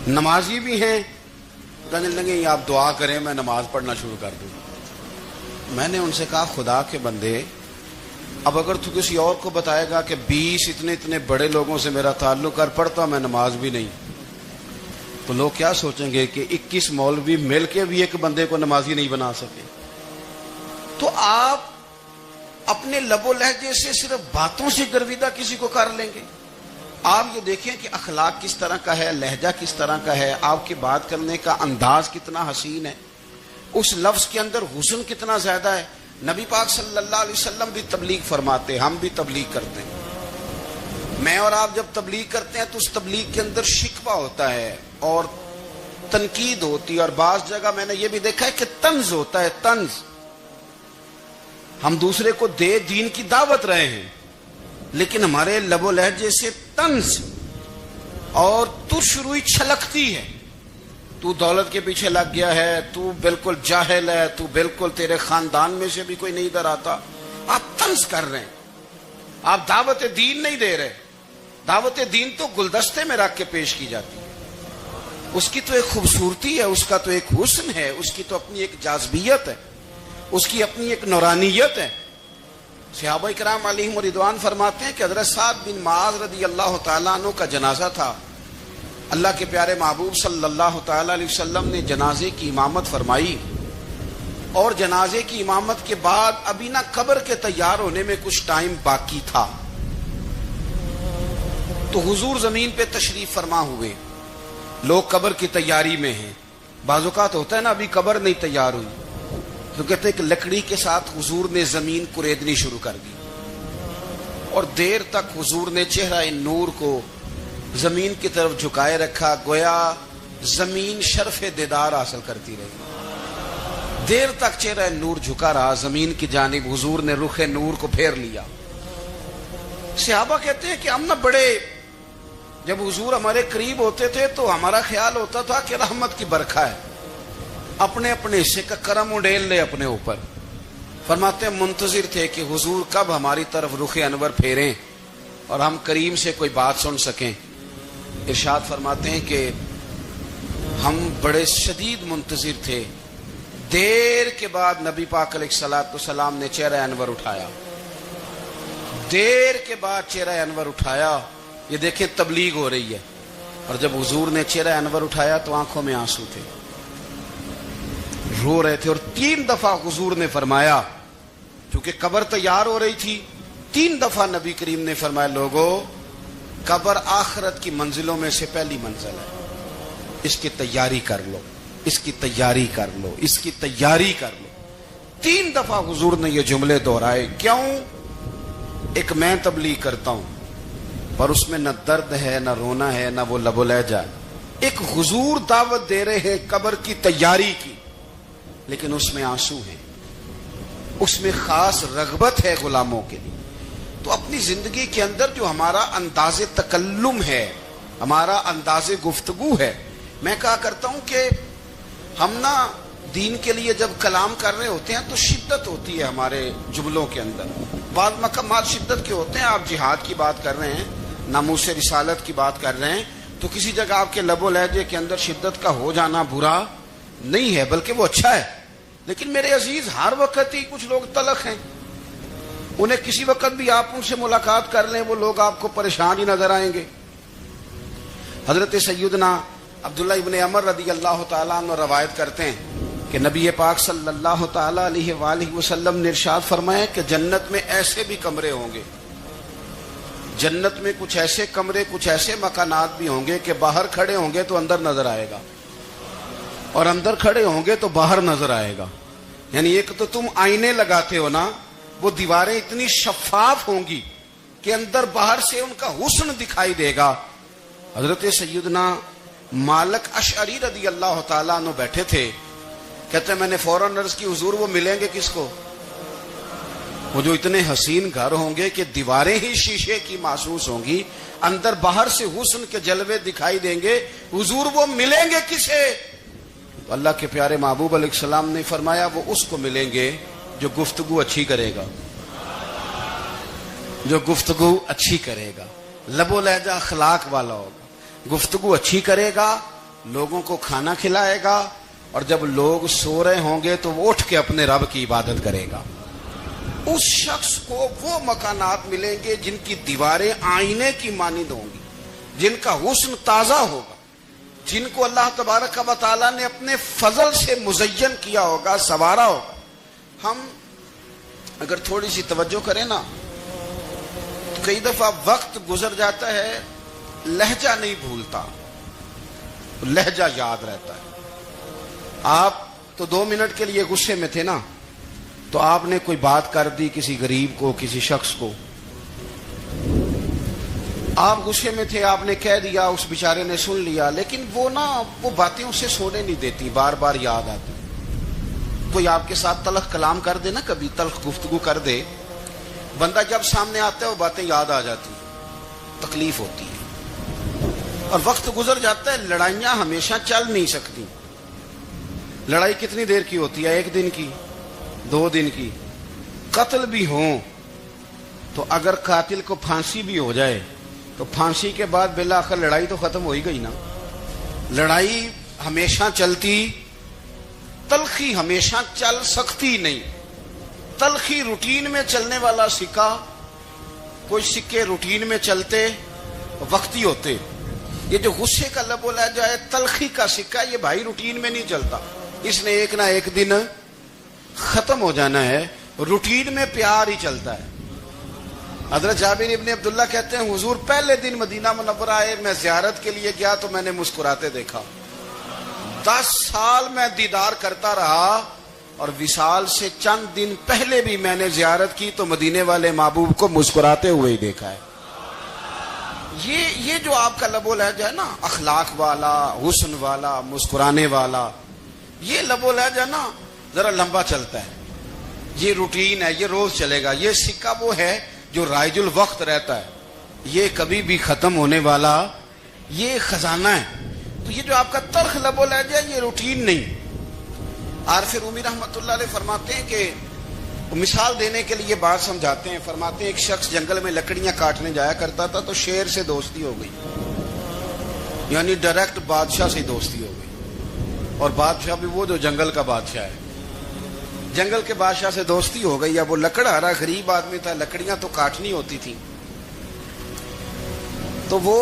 نمازی بھی ہیں. کہنے لگے آپ دعا کریں میں نماز پڑھنا شروع کر دوں. میں نے ان سے کہا خدا کے بندے، اب اگر تو کسی اور کو بتائے گا کہ 20 اتنے بڑے لوگوں سے میرا تعلق کر پڑتا میں نماز بھی نہیں، تو لوگ کیا سوچیں گے کہ 21 مولوی مل کے بھی ایک بندے کو نمازی نہیں بنا سکے. تو آپ اپنے لب و لہجے سے صرف باتوں سے گرویدہ کسی کو کر لیں گے. آپ یہ دیکھیں کہ اخلاق کس طرح کا ہے، لہجہ کس طرح کا ہے، آپ کی بات کرنے کا انداز کتنا حسین ہے، اس لفظ کے اندر حسن کتنا زیادہ ہے. نبی پاک صلی اللہ علیہ وسلم بھی تبلیغ فرماتے، ہم بھی تبلیغ کرتے ہیں. میں اور آپ جب تبلیغ کرتے ہیں تو اس تبلیغ کے اندر شکوہ ہوتا ہے اور تنقید ہوتی ہے، اور بعض جگہ میں نے یہ بھی دیکھا ہے کہ طنز ہوتا ہے. طنز، ہم دوسرے کو دین کی دعوت رہے ہیں، لیکن ہمارے لب و لہجے سے طنز اور ترش روئی چھلکتی ہے. تو دولت کے پیچھے لگ گیا ہے، تو بالکل جاہل ہے، تو بالکل تیرے خاندان میں سے بھی کوئی نہیں ادھر آتا. آپ طنز کر رہے ہیں، آپ دعوت دین نہیں دے رہے. دعوت دین تو گلدستے میں رکھ کے پیش کی جاتی ہے، اس کی تو ایک خوبصورتی ہے، اس کا تو ایک حسن ہے، اس کی تو اپنی ایک جاذبیت ہے، اس کی اپنی ایک نورانیت ہے. صحابہ کرام علیہم رضوان فرماتے ہیں کہ حضرت سعد بن معاذ رضی اللہ تعالیٰ عنہ کا جنازہ تھا. اللہ کے پیارے محبوب صلی اللہ تعالیٰ علیہ وسلم نے جنازے کی امامت فرمائی، اور جنازے کی امامت کے بعد ابھی نہ قبر کے تیار ہونے میں کچھ ٹائم باقی تھا، تو حضور زمین پہ تشریف فرما ہوئے. لوگ قبر کی تیاری میں ہیں. بعض اوقات ہوتا ہے نا ابھی قبر نہیں تیار ہوئی، تو کہتے ہیں کہ لکڑی کے ساتھ حضور نے زمین کریدنی شروع کر دی، اور دیر تک حضور نے چہرہ نور کو زمین کی طرف جھکائے رکھا، گویا زمین شرف دیدار حاصل کرتی رہی. دیر تک چہرہ نور جھکا رہا زمین کی جانب، حضور نے رخ نور کو پھیر لیا. صحابہ کہتے ہیں کہ ہم نہ بڑے، جب حضور ہمارے قریب ہوتے تھے تو ہمارا خیال ہوتا تھا کہ رحمت کی برکھا ہے، اپنے اپنے حصے کا کرم اڈیل لے اپنے اوپر. فرماتے ہیں منتظر تھے کہ حضور کب ہماری طرف رخ انور پھیریں اور ہم کریم سے کوئی بات سن سکیں. ارشاد فرماتے ہیں کہ ہم بڑے شدید منتظر تھے. دیر کے بعد نبی پاک علیہ الصلوۃ والسلام نے چہرہ انور اٹھایا، دیر کے بعد چہرہ انور اٹھایا. یہ دیکھیں تبلیغ ہو رہی ہے، اور جب حضور نے چہرہ انور اٹھایا تو آنکھوں میں آنسو تھے، رو رہے تھے. اور 3 دفعہ حضور نے فرمایا، چونکہ قبر تیار ہو رہی تھی، 3 دفعہ نبی کریم نے فرمایا لوگو قبر آخرت کی منزلوں میں سے پہلی منزل ہے، اس کی تیاری کر لو، اس کی تیاری کر لو، اس کی تیاری کر لو. 3 دفعہ حضور نے یہ جملے دہرائے. کیوں؟ ایک میں تبلیغ کرتا ہوں پر اس میں نہ درد ہے، نہ رونا ہے، نہ وہ لب و لہجہ. ایک حضور دعوت دے رہے ہیں قبر کی تیاری کی، لیکن اس میں آنسو ہیں، اس میں خاص رغبت ہے غلاموں کے لیے. تو اپنی زندگی کے اندر جو ہمارا انداز تکلم ہے، ہمارا انداز گفتگو ہے، میں کہا کرتا ہوں کہ ہم نا دین کے لیے جب کلام کر رہے ہوتے ہیں تو شدت ہوتی ہے ہمارے جملوں کے اندر. بعض مقامات شدت کے ہوتے ہیں. آپ جہاد کی بات کر رہے ہیں, ناموس رسالت کی بات کر رہے ہیں, تو کسی جگہ آپ کے لب و لہجے کے اندر شدت کا ہو جانا برا نہیں ہے, بلکہ وہ اچھا ہے. لیکن میرے عزیز, ہر وقت ہی کچھ لوگ تلخ ہیں. انہیں کسی وقت بھی آپ ان سے ملاقات کر لیں, وہ لوگ آپ کو پریشان ہی نظر آئیں گے. حضرت سیدنا عبداللہ ابن عمر رضی اللہ تعالیٰ عنہ روایت کرتے ہیں کہ نبی پاک صلی اللہ تعالیٰ علیہ وآلہ وسلم نے ارشاد فرمایا کہ جنت میں ایسے بھی کمرے ہوں گے, جنت میں کچھ ایسے کمرے, کچھ ایسے مکانات بھی ہوں گے کہ باہر کھڑے ہوں گے تو اندر نظر آئے گا, اور اندر کھڑے ہوں گے تو باہر نظر آئے گا. یعنی ایک تو تم آئینے لگاتے ہو نا, وہ دیواریں اتنی شفاف ہوں گی کہ اندر باہر سے ان کا حسن دکھائی دے گا. حضرت سیدنا مالک اشعری رضی اللہ تعالیٰ عنہ بیٹھے تھے, کہتے ہیں میں نے فوراً عرض کی حضور وہ ملیں گے کس کو؟ وہ جو اتنے حسین گھر ہوں گے کہ دیواریں ہی شیشے کی محسوس ہوں گی, اندر باہر سے حسن کے جلوے دکھائی دیں گے, حضور وہ ملیں گے کسے؟ تو اللہ کے پیارے محبوب علیہ السلام نے فرمایا وہ اس کو ملیں گے جو گفتگو اچھی کرے گا, جو گفتگو اچھی کرے گا, لب و لہجہ اخلاق والا ہوگا, گفتگو اچھی کرے گا, لوگوں کو کھانا کھلائے گا, اور جب لوگ سو رہے ہوں گے تو وہ اٹھ کے اپنے رب کی عبادت کرے گا. اس شخص کو وہ مکانات ملیں گے جن کی دیواریں آئینے کی مانند ہوں گی, جن کا حسن تازہ ہوگا, جن کو اللہ تبارک و تعالیٰ نے اپنے فضل سے مزین کیا ہوگا, سنوارا ہوگا. ہم اگر تھوڑی سی توجہ کریں نا تو کئی دفعہ وقت گزر جاتا ہے, لہجہ نہیں بھولتا, لہجہ یاد رہتا ہے. آپ تو 2 منٹ کے لیے غصے میں تھے نا, تو آپ نے کوئی بات کر دی کسی غریب کو, کسی شخص کو, آپ غصے میں تھے, آپ نے کہہ دیا, اس بیچارے نے سن لیا, لیکن وہ باتیں اسے سونے نہیں دیتی, بار بار یاد آتی. کوئی آپ کے ساتھ تلخ کلام کر دے نا, کبھی تلخ گفتگو کر دے, بندہ جب سامنے آتا ہے وہ باتیں یاد آ جاتی, تکلیف ہوتی ہے, اور وقت گزر جاتا ہے. لڑائیاں ہمیشہ چل نہیں سکتی. لڑائی کتنی دیر کی ہوتی ہے؟ 1 دن کی, 2 دن کی. قتل بھی ہوں تو اگر قاتل کو پھانسی بھی ہو جائے تو پھانسی کے بعد بالآخر لڑائی تو ختم ہو ہی گئی نا. لڑائی ہمیشہ چلتی, تلخی ہمیشہ چل سکتی نہیں. تلخی روٹین میں چلنے والا سکہ, کوئی سکے روٹین میں چلتے وقتی ہوتے. یہ جو غصے کا لب و لہجہ ہے, تلخی کا سکہ, یہ بھائی روٹین میں نہیں چلتا, اس نے ایک نہ ایک دن ختم ہو جانا ہے. روٹین میں پیار ہی چلتا ہے. حضرت جابر ابن عبداللہ کہتے ہیں حضور پہلے دن مدینہ منورہ آئے, میں زیارت کے لیے گیا تو میں نے مسکراتے دیکھا. 10 سال میں دیدار کرتا رہا, اور وصال سے چند دن پہلے بھی میں نے زیارت کی تو مدینے والے محبوب کو مسکراتے ہوئے ہی دیکھا ہے. یہ جو آپ کا لب و لہجہ ہے نا, اخلاق والا, حسن والا, مسکرانے والا, یہ لب و لہجہ نا ذرا لمبا چلتا ہے. یہ روٹین ہے, یہ روز چلے گا. یہ سکہ وہ ہے جو رائج الوقت رہتا ہے, یہ کبھی بھی ختم ہونے والا یہ خزانہ ہے. تو یہ جو آپ کا تلخ لب و لہجہ ہے, یہ روٹین نہیں. عارف رومی رحمۃ اللہ علیہ فرماتے ہیں کہ مثال دینے کے لیے بات سمجھاتے ہیں. فرماتے ہیں ایک شخص جنگل میں لکڑیاں کاٹنے جایا کرتا تھا تو شیر سے دوستی ہو گئی, یعنی ڈائریکٹ بادشاہ سے دوستی ہو گئی. اور بادشاہ بھی وہ جو جنگل کا بادشاہ ہے, جنگل کے بادشاہ سے دوستی ہو گئی. اب وہ لکڑہارا غریب آدمی تھا, لکڑیاں تو کاٹنی ہوتی تھی, تو وہ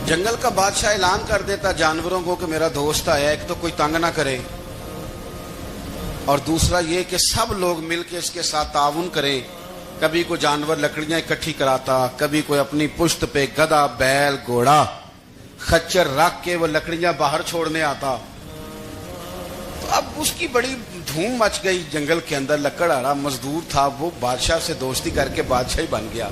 جنگل کا بادشاہ اعلان کر دیتا جانوروں کو کہ میرا دوست آیا, ایک تو کوئی تنگ نہ کرے, اور دوسرا یہ کہ سب لوگ مل کے اس کے ساتھ تعاون کریں. کبھی کوئی جانور لکڑیاں اکٹھی کراتا, کبھی کوئی اپنی پشت پہ گدھا, بیل, گھوڑا, خچر رکھ کے وہ لکڑیاں باہر چھوڑنے آتا. تو اب اس کی بڑی دھوم مچ گئی جنگل کے اندر. لکڑہارا مزدور تھا, وہ بادشاہ سے دوستی کر کے بادشاہ ہی بن گیا.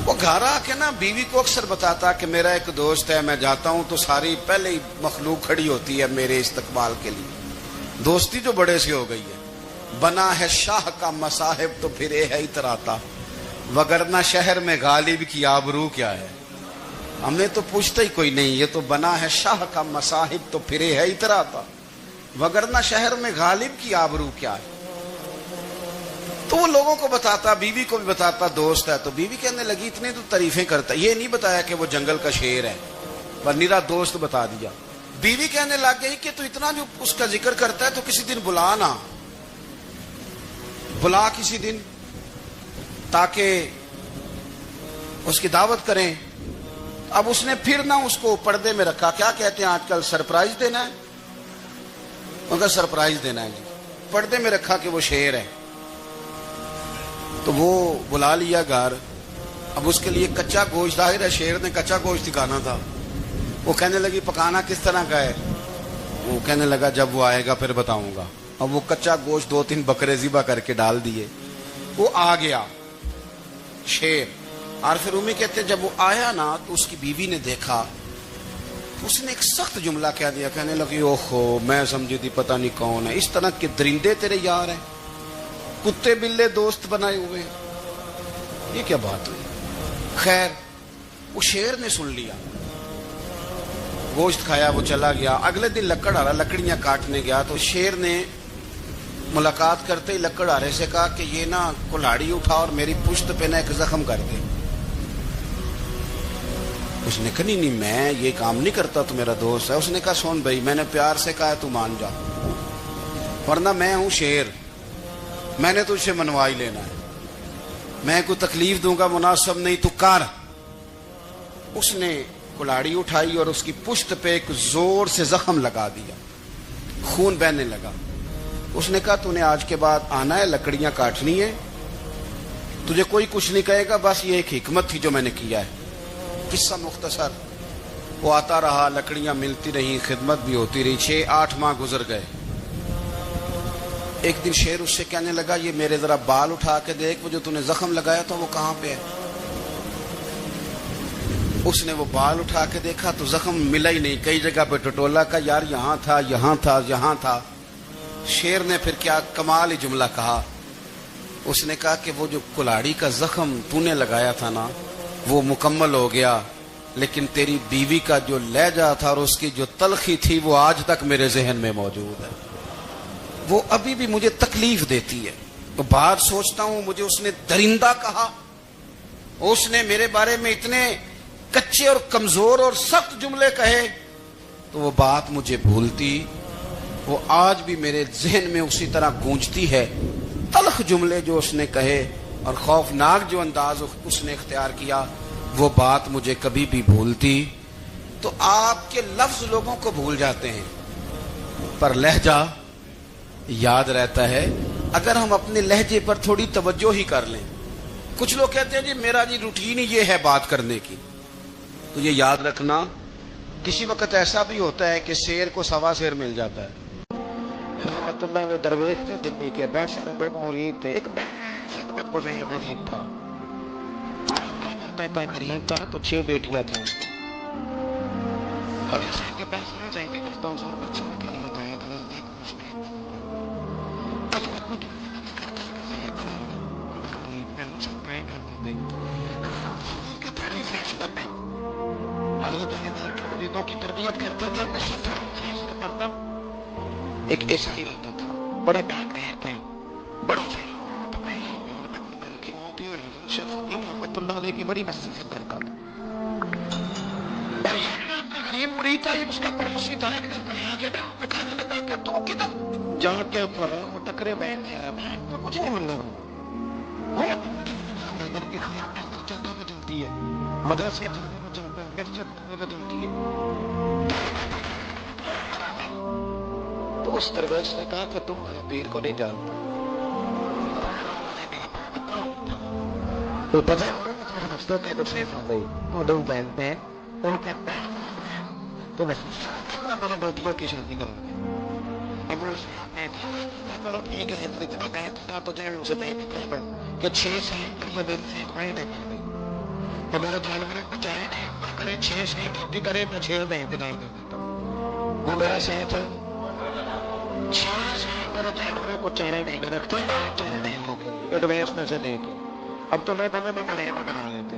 وہ گھر آ کے نا بیوی کو اکثر بتاتا کہ میرا ایک دوست ہے, میں جاتا ہوں تو ساری پہلے ہی مخلوق کھڑی ہوتی ہے میرے استقبال کے لیے. دوستی جو بڑے سے ہو گئی ہے. بنا ہے شاہ کا مصاحب تو پھر ہے اتراتا, وگرنہ شہر میں غالب کی آبرو کیا ہے. ہمیں تو پوچھتا ہی کوئی نہیں، یہ تو بنا ہے شاہ کا مصاحب تو پھرے ہے اترا تھا، وگرنہ شہر میں غالب کی آبرو کیا ہے۔ تو وہ لوگوں کو بتاتا، بیوی کو بھی بتاتا، دوست ہے، تو بیوی کہنے لگی اتنے تو تعریفیں کرتا، یہ نہیں بتایا کہ وہ جنگل کا شیر ہے، پر نیرا دوست بتا دیا۔ بیوی کہنے لگ گئی کہ تو اتنا جو اس کا ذکر کرتا ہے تو کسی دن بلا نا، بلا کسی دن تاکہ اس کی دعوت کریں۔ اب اس نے پھر نہ اس کو پردے میں رکھا، کیا کہتے ہیں آج کل، سرپرائز دینا ہے، ان کا سرپرائز دینا ہے جی، پردے میں رکھا کہ وہ شیر ہے۔ تو وہ بلا لیا گھر، اب اس کے لیے کچا گوشت، ظاہر ہے شیر نے کچا گوشت دکھانا تھا۔ وہ کہنے لگی پکانا کس طرح کا ہے؟ وہ کہنے لگا جب وہ آئے گا پھر بتاؤں گا۔ اب وہ کچا گوشت 2-3 بکرے ذبح کر کے ڈال دیے، وہ آ گیا شیر۔ اور پھر امی کہتے ہیں جب وہ آیا نا تو اس کی بیوی نے دیکھا، اس نے ایک سخت جملہ کہہ دیا، کہنے لگی اوہو میں سمجھی تھی پتہ نہیں کون ہے، اس طرح کے درندے تیرے یار ہیں، کتے بلے دوست بنائے ہوئے ہیں، یہ کیا بات ہوئی؟ خیر وہ شیر نے سن لیا، گوشت کھایا، وہ چلا گیا۔ اگلے دن لکڑ آ رہا، لکڑیاں کاٹنے گیا تو شیر نے ملاقات کرتے ہی لکڑ آرے سے کہا کہ یہ نا کلاڑی اٹھا اور میری پشت پہ نا ایک زخم کر دے۔ اس نے کہا نہیں میں یہ کام نہیں کرتا، تو میرا دوست ہے۔ اس نے کہا سن بھائی، میں نے پیار سے کہا تو مان جا، ورنہ میں ہوں شیر، میں نے تجھ سے منوا ہی لینا ہے، میں کوئی تکلیف دوں گا مناسب نہیں، تو کر۔ اس نے کلاڑی اٹھائی اور اس کی پشت پہ ایک زور سے زخم لگا دیا، خون بہنے لگا۔ اس نے کہا تو نے آج کے بعد آنا ہے، لکڑیاں کاٹنی ہے، تجھے کوئی کچھ نہیں کہے گا، بس یہ ایک حکمت تھی جو میں نے کیا ہے۔ قصہ مختصر، وہ آتا رہا، لکڑیاں ملتی رہیں، خدمت بھی ہوتی رہی، 6-8 ماہ گزر گئے۔ ایک دن شیر اس سے کہنے لگا یہ میرے ذرا بال اٹھا کے دیکھ، وہ جو تو نے زخم لگایا تھا وہ کہاں پہ ہے؟ اس نے وہ بال اٹھا کے دیکھا تو زخم ملا ہی نہیں، کئی جگہ پہ ٹٹولا کا، یار یہاں تھا یہاں تھا یہاں تھا۔ شیر نے پھر کیا کمال ہی جملہ کہا، اس نے کہا کہ وہ جو کلاڑی کا زخم تو نے لگایا تھا نا وہ مکمل ہو گیا، لیکن تیری بیوی کا جو لہجہ تھا اور اس کی جو تلخی تھی وہ آج تک میرے ذہن میں موجود ہے، وہ ابھی بھی مجھے تکلیف دیتی ہے۔ تو بات سوچتا ہوں مجھے اس نے درندہ کہا، اس نے میرے بارے میں اتنے کچے اور کمزور اور سخت جملے کہے، تو وہ بات مجھے بھولتی، وہ آج بھی میرے ذہن میں اسی طرح گونجتی ہے۔ تلخ جملے جو اس نے کہے اور خوفناک جو انداز اس نے اختیار کیا، وہ بات مجھے کبھی بھی بھولتی۔ تو آپ کے لفظ لوگوں کو بھول جاتے ہیں پر لہجہ یاد رہتا ہے، اگر ہم اپنے لہجے پر تھوڑی توجہ ہی کر لیں۔ کچھ لوگ کہتے ہیں جی میرا جی روٹین ہی یہ ہے بات کرنے کی، تو یہ یاد رکھنا کسی وقت ایسا بھی ہوتا ہے کہ شیر کو سوا شیر مل جاتا ہے۔ درویش دلی کے مرید تھے، ایک تھا تو 6 بیٹیاں تھیں، کی تربیت کرتا تھا، ایک ایسا ہی ہوتا تھا، بڑے بڑوں سے اللہ علیہ کی بڑی مسجد کرتا تھا، مرید تھا، اس کا پڑوسی تھا، جا کے وہ ٹکرے بیٹھ مجھے نہیں مل رہا، بدلتی ہے مدرسے بدلتی ہے۔ تو اس درویش نے کہا کہ تم پیر کو نہیں جانتا، تو پتہ ہے دو بہن میں تو بیٹیوں کی شادی کرا کہ 6 سال بدلتے ہمارا جانور چاہے 6 سے کھیتی کرے میں 6 بہن بنائی کرتا ہوں، وہ میرا صحت ہے 6 سے میرا جانور کو چہرے نہیں رکھتا ایڈویس میں سے لے کے، اب تو میں بنا دیتے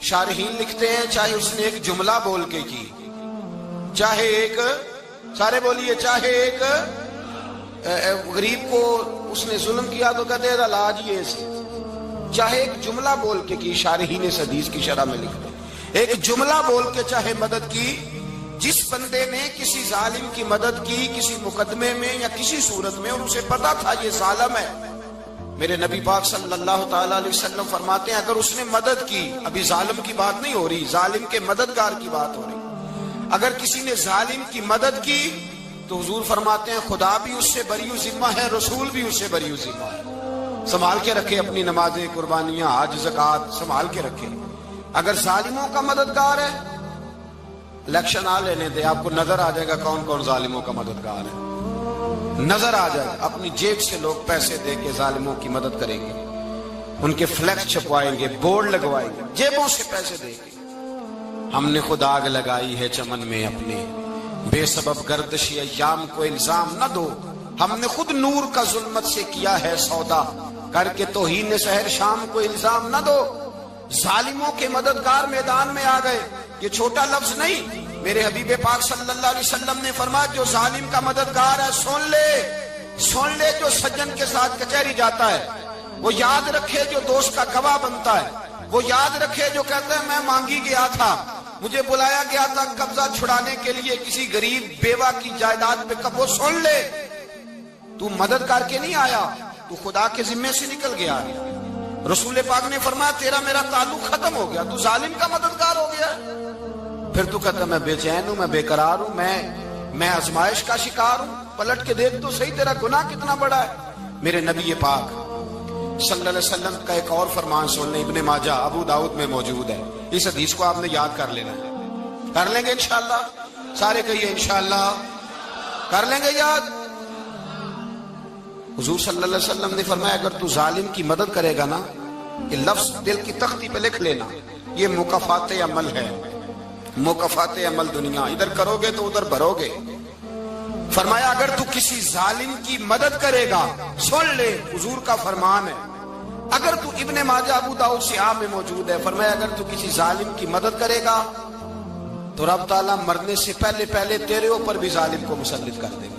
شارحین لکھتے ہیں چاہے اس نے ایک جملہ بول کے کی، چاہے ایک، سارے بولیے، چاہے ایک غریب کو اس نے ظلم کیا تو کہتے ہیں علاج یہ سے، چاہے ایک جملہ بول کے کی، شارحین اس حدیث کی شرح میں لکھتے ہیں ایک جملہ بول کے چاہے مدد کی، جس بندے نے کسی ظالم کی مدد کی کسی مقدمے میں یا کسی صورت میں اور اسے پتا تھا یہ ظالم ہے، میرے نبی پاک صلی اللہ تعالی علیہ وسلم فرماتے ہیں اگر اس نے مدد کی، ابھی ظالم کی بات نہیں ہو رہی، ظالم کے مددگار کی بات ہو رہی، اگر کسی نے ظالم کی مدد کی تو حضور فرماتے ہیں خدا بھی اس سے بری ذمہ ہے، رسول بھی اس سے بری ذمہ ہے۔ سنبھال کے رکھے اپنی نمازیں، قربانیاں، حج، زکوٰۃ سنبھال کے رکھے۔ اگر ظالموں کا مددگار ہے، الیکشن آ لینے دے، آپ کو نظر آ جائے گا کون کون ظالموں کا مددگار ہے، نظر آ جائے گا۔ اپنی جیب سے لوگ پیسے دے کے ظالموں کی مدد کریں گے، ان کے فلیکس چھپوائیں گے، بورڈ لگوائیں گے، جیبوں سے پیسے دے کے۔ ہم نے خود آگ لگائی ہے چمن میں اپنے، بے سبب گردش ایام کو الزام نہ دو، ہم نے خود نور کا ظلمت سے کیا ہے سودا، کر کے توہین سحر شام کو الزام نہ دو۔ ظالموں کے مددگار میدان میں آ گئے، یہ چھوٹا لفظ نہیں، میرے حبیب پاک صلی اللہ علیہ وسلم نے فرمایا جو ظالم کا مددگار ہے سن لے جو سجن کے ساتھ کچہری جاتا ہے، وہ یاد رکھے جو دوست کا گواہ بنتا ہے، وہ یاد رکھے جو کہتا ہے میں مانگی گیا تھا، مجھے بلایا گیا تھا قبضہ چھڑانے کے لیے کسی غریب بیوہ کی جائیداد پہ، کب وہ سن لے تو مدد کر کے نہیں آیا، تو خدا کے ذمے سے نکل گیا۔ رسول پاک نے فرمایا تیرا میرا تعلق ختم ہو گیا، تو ظالم کا مددگار ہو گیا۔ پھر تو کہتا میں بے چین ہوں، میں بے قرار ہوں، میں آزمائش کا شکار ہوں، پلٹ کے دیکھ تو صحیح تیرا گناہ کتنا بڑا ہے۔ میرے نبی پاک صلی اللہ علیہ وسلم کا ایک اور فرمان سن لیں، ابن ماجہ ابو داؤد میں موجود ہے، اس حدیث کو آپ نے یاد کر لینا ہے، کر لیں گے انشاءاللہ، سارے کہیے انشاءاللہ کر لیں گے یاد۔ حضور صلی اللہ علیہ وسلم نے فرمایا اگر تو ظالم کی مدد کرے گا نا، یہ لفظ دل کی تختی پہ لکھ لینا، یہ مکافات عمل ہے، مکافات عمل دنیا، ادھر کرو گے تو ادھر بھرو گے۔ فرمایا اگر تو کسی ظالم کی مدد کرے گا، سن لے حضور کا فرمان ہے، اگر تو ابن ماجہ ابو داؤد سیاہ میں موجود ہے، فرمایا اگر تو کسی ظالم کی مدد کرے گا تو رب تعالیٰ مرنے سے پہلے تیرے اوپر بھی ظالم کو مسلط کر دے گا،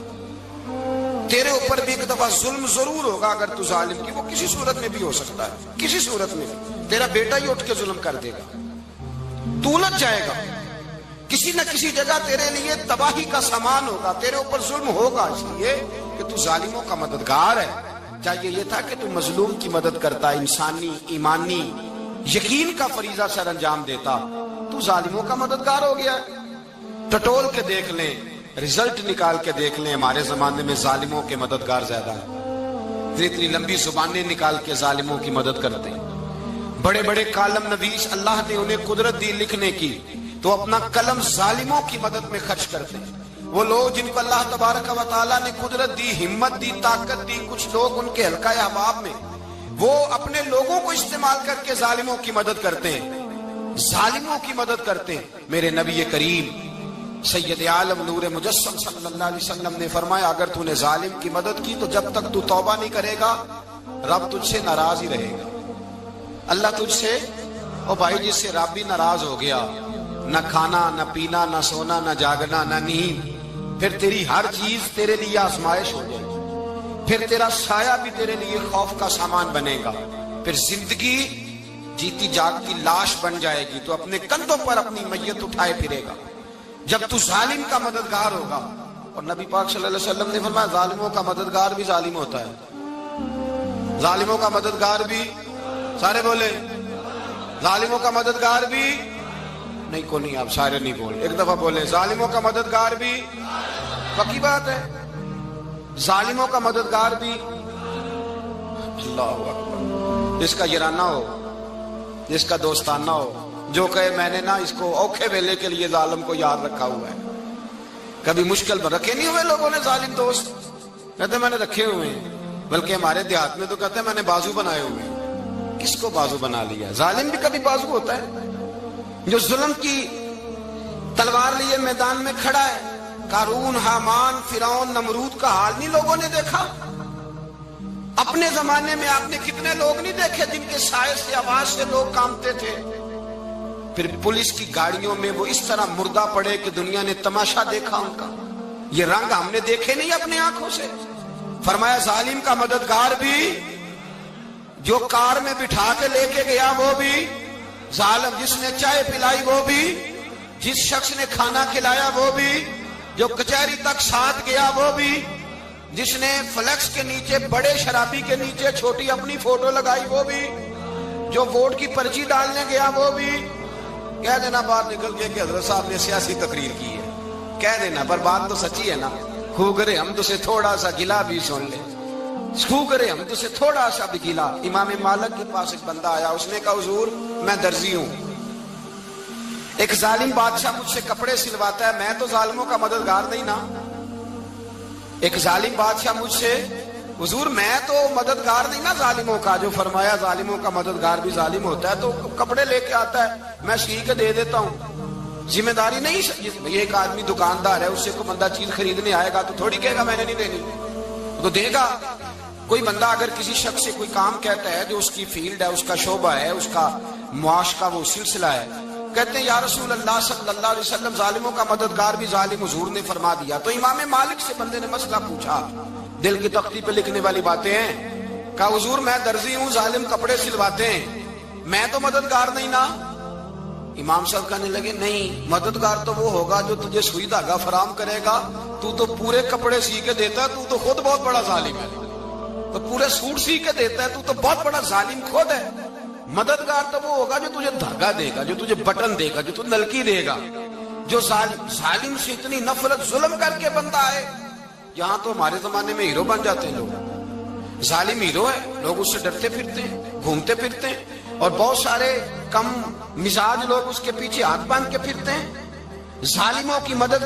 تیرے اوپر بھی ایک دفعہ ظلم ضرور ہوگا اگر تو ظالم کی، وہ کسی صورت میں بھی ہو سکتا ہے، کسی صورت میں تیرا بیٹا ہی اٹھ کے ظلم کر دے گا، تو الجھ جائے گا، کسی نہ کسی جگہ تیرے لیے تباہی کا سامان ہوگا، تیرے اوپر ظلم ہوگا، اس لیے کہ تو ظالموں کا مددگار ہے۔ چاہیے یہ تھا کہ تو مظلوم کی مدد کرتا، انسانی ایمانی یقین کا فریضہ سر انجام دیتا، تو ظالموں کا مددگار ہو گیا۔ ٹٹول کے دیکھ لیں، رزلٹ نکال کے دیکھ لیں، ہمارے زمانے میں ظالموں کے مددگار زیادہ ہیں، اتنی لمبی زبانیں نکال کے ظالموں کی مدد کرتے ہیں، بڑے بڑے کالم نویس اللہ نے انہیں قدرت دی لکھنے کی، تو اپنا قلم ظالموں کی مدد میں خرچ کرتے ہیں۔ وہ لوگ جن کو اللہ تبارک و تعالیٰ نے قدرت دی، ہمت دی، طاقت دی، کچھ لوگ ان کے حلقہ احباب میں وہ اپنے لوگوں کو استعمال کر کے ظالموں کی مدد کرتے ہیں، ظالموں کی مدد کرتے ہیں۔ میرے نبی کریم سید عالم نور مجسم صلی اللہ علیہ وسلم نے فرمایا اگر تو نے ظالم کی مدد کی تو جب تک تو توبہ نہیں کرے گا رب تجھ سے ناراض ہی رہے گا، اللہ تجھ سے، او بھائی جس سے رب بھی ناراض ہو گیا، نہ کھانا نہ پینا نہ سونا نہ جاگنا نہ نیند، پھر تیری ہر چیز تیرے لیے آزمائش ہو جائے گی، پھر تیرا سایہ بھی تیرے لیے خوف کا سامان بنے گا، پھر زندگی جیتی جاگتی لاش بن جائے گی، تو اپنے کندھوں پر اپنی میت اٹھائے پھرے گا جب تو ظالم کا مددگار ہوگا۔ اور نبی پاک صلی اللہ علیہ وسلم نے فرمایا ظالموں کا مددگار بھی ظالم ہوتا ہے، ظالموں کا مددگار بھی، سارے بولے ظالموں کا مددگار بھی نہیں، کو نہیں، آپ سارے نہیں بولے، ایک دفعہ بولے ظالموں کا مددگار بھی، پکی بات ہے، ظالموں کا مددگار بھی، اللہ اکبر، جس کا یارانہ ہو، جس کا دوستانہ ہو، جو کہے میں نے نا اس کو اوکھے ویلے کے لیے ظالم کو یاد رکھا ہوا ہے، کبھی مشکل میں رکھے نہیں ہوئے لوگوں نے ظالم دوست، کہتے میں نے رکھے ہوئے ہیں، بلکہ ہمارے دیہات میں تو کہتے ہیں میں نے بازو بنائے ہوئے ہیں۔ کس کو بازو بنا لیا؟ ظالم بھی کبھی بازو ہوتا ہے، جو ظلم کی تلوار لیے میدان میں کھڑا ہے۔ قارون، حامان، فرعون، نمرود کا حال نہیں لوگوں نے دیکھا؟ اپنے زمانے میں آپ نے کتنے لوگ نہیں دیکھے جن کے سائے سے، آواز سے لوگ کانپتے تھے؟ پھر پولیس کی گاڑیوں میں وہ اس طرح مردہ پڑے کہ دنیا نے تماشا دیکھا ان کا. یہ رنگ ہم نے دیکھے نہیں اپنے آنکھوں سے. فرمایا ظالم کا مددگار بھی, جو کار میں بٹھا کے لے کے گیا وہ بھی, ظالم جس نے چائے پلائی وہ بھی, جس شخص نے کھانا کھلایا وہ بھی, جو کچہری تک ساتھ گیا وہ بھی, جس نے فلیکس کے نیچے بڑے شرابی کے نیچے چھوٹی اپنی فوٹو لگائی وہ بھی, جو ووٹ کی پرچی ڈالنے گیا وہ بھی. کہہ دینا باہر نکل کے کہ حضرت صاحب نے سیاسی تقریر کی ہے, کہہ دینا, پر بات تو سچی ہے نا. خو کرے ہم تو سے تھوڑا سا گلا بھی سن لے, خو کرے ہم تو سے تھوڑا سا بھی گلا. امام مالک کے پاس ایک بندہ آیا, اس نے کہا حضور میں درزی ہوں, ایک ظالم بادشاہ مجھ سے کپڑے سلواتا ہے, میں تو ظالموں کا مددگار نہیں نا. ایک ظالم بادشاہ مجھ سے, حضور میں تو مددگار نہیں نا ظالموں کا. جو فرمایا ظالموں کا مددگار بھی ظالم ہوتا ہے, تو کپڑے لے کے آتا ہے میں سی کے دے دیتا ہوں, ذمہ داری نہیں. یہ ایک آدمی دکاندار ہے, اس سے کوئی بندہ چیز خریدنے آئے گا تو تھوڑی کہے گا میں نے نہیں دینی, تو دے گا. کوئی بندہ اگر کسی شخص سے کوئی کام کہتا ہے جو اس کی فیلڈ ہے, اس کا شعبہ ہے, اس کا معاش کا وہ سلسلہ ہے, کہتے ہیں یا رسول اللہ صلی اللہ علیہ وسلم ظالموں کا مددگار بھی ظالم, حضور نے فرما دیا. تو امام مالک سے بندے نے مسئلہ پوچھا, دل کی تختی پہ لکھنے والی باتیں ہیں. کہا حضور میں درزی ہوں, ظالم کپڑے سلواتے ہیں, میں تو مددگار نہیں نا. امام صاحب کہنے لگے نہیں, مددگار تو وہ ہوگا جو تجھے سوئی دھاگا فراہم کرے گا, تو پورے کپڑے سی کے دیتا ہے, تو خود بہت بڑا ظالم ہے. تو پورے سوٹ سی کے دیتا ہے, تو بہت بڑا ظالم خود ہے. مددگار تو وہ ہوگا جو تجھے دھاگا دے گا, جو تجھے بٹن دے گا, جو تجھے نلکی دے گا. جو ظالم سے اتنی نفرت ظلم کر کے بندہ ہے, یہاں تو ہمارے زمانے میں ہیرو بن جاتے ہیں لوگ. ظالم ہیرو ہے, لوگ اس سے ڈرتے پھرتے ہیں, گھومتے پھرتے ہیں, اور بہت سارے کم مزاج لوگ اس کے پیچھے ہاتھ باندھ کے پھرتے ہیں. ظالموں کی مدد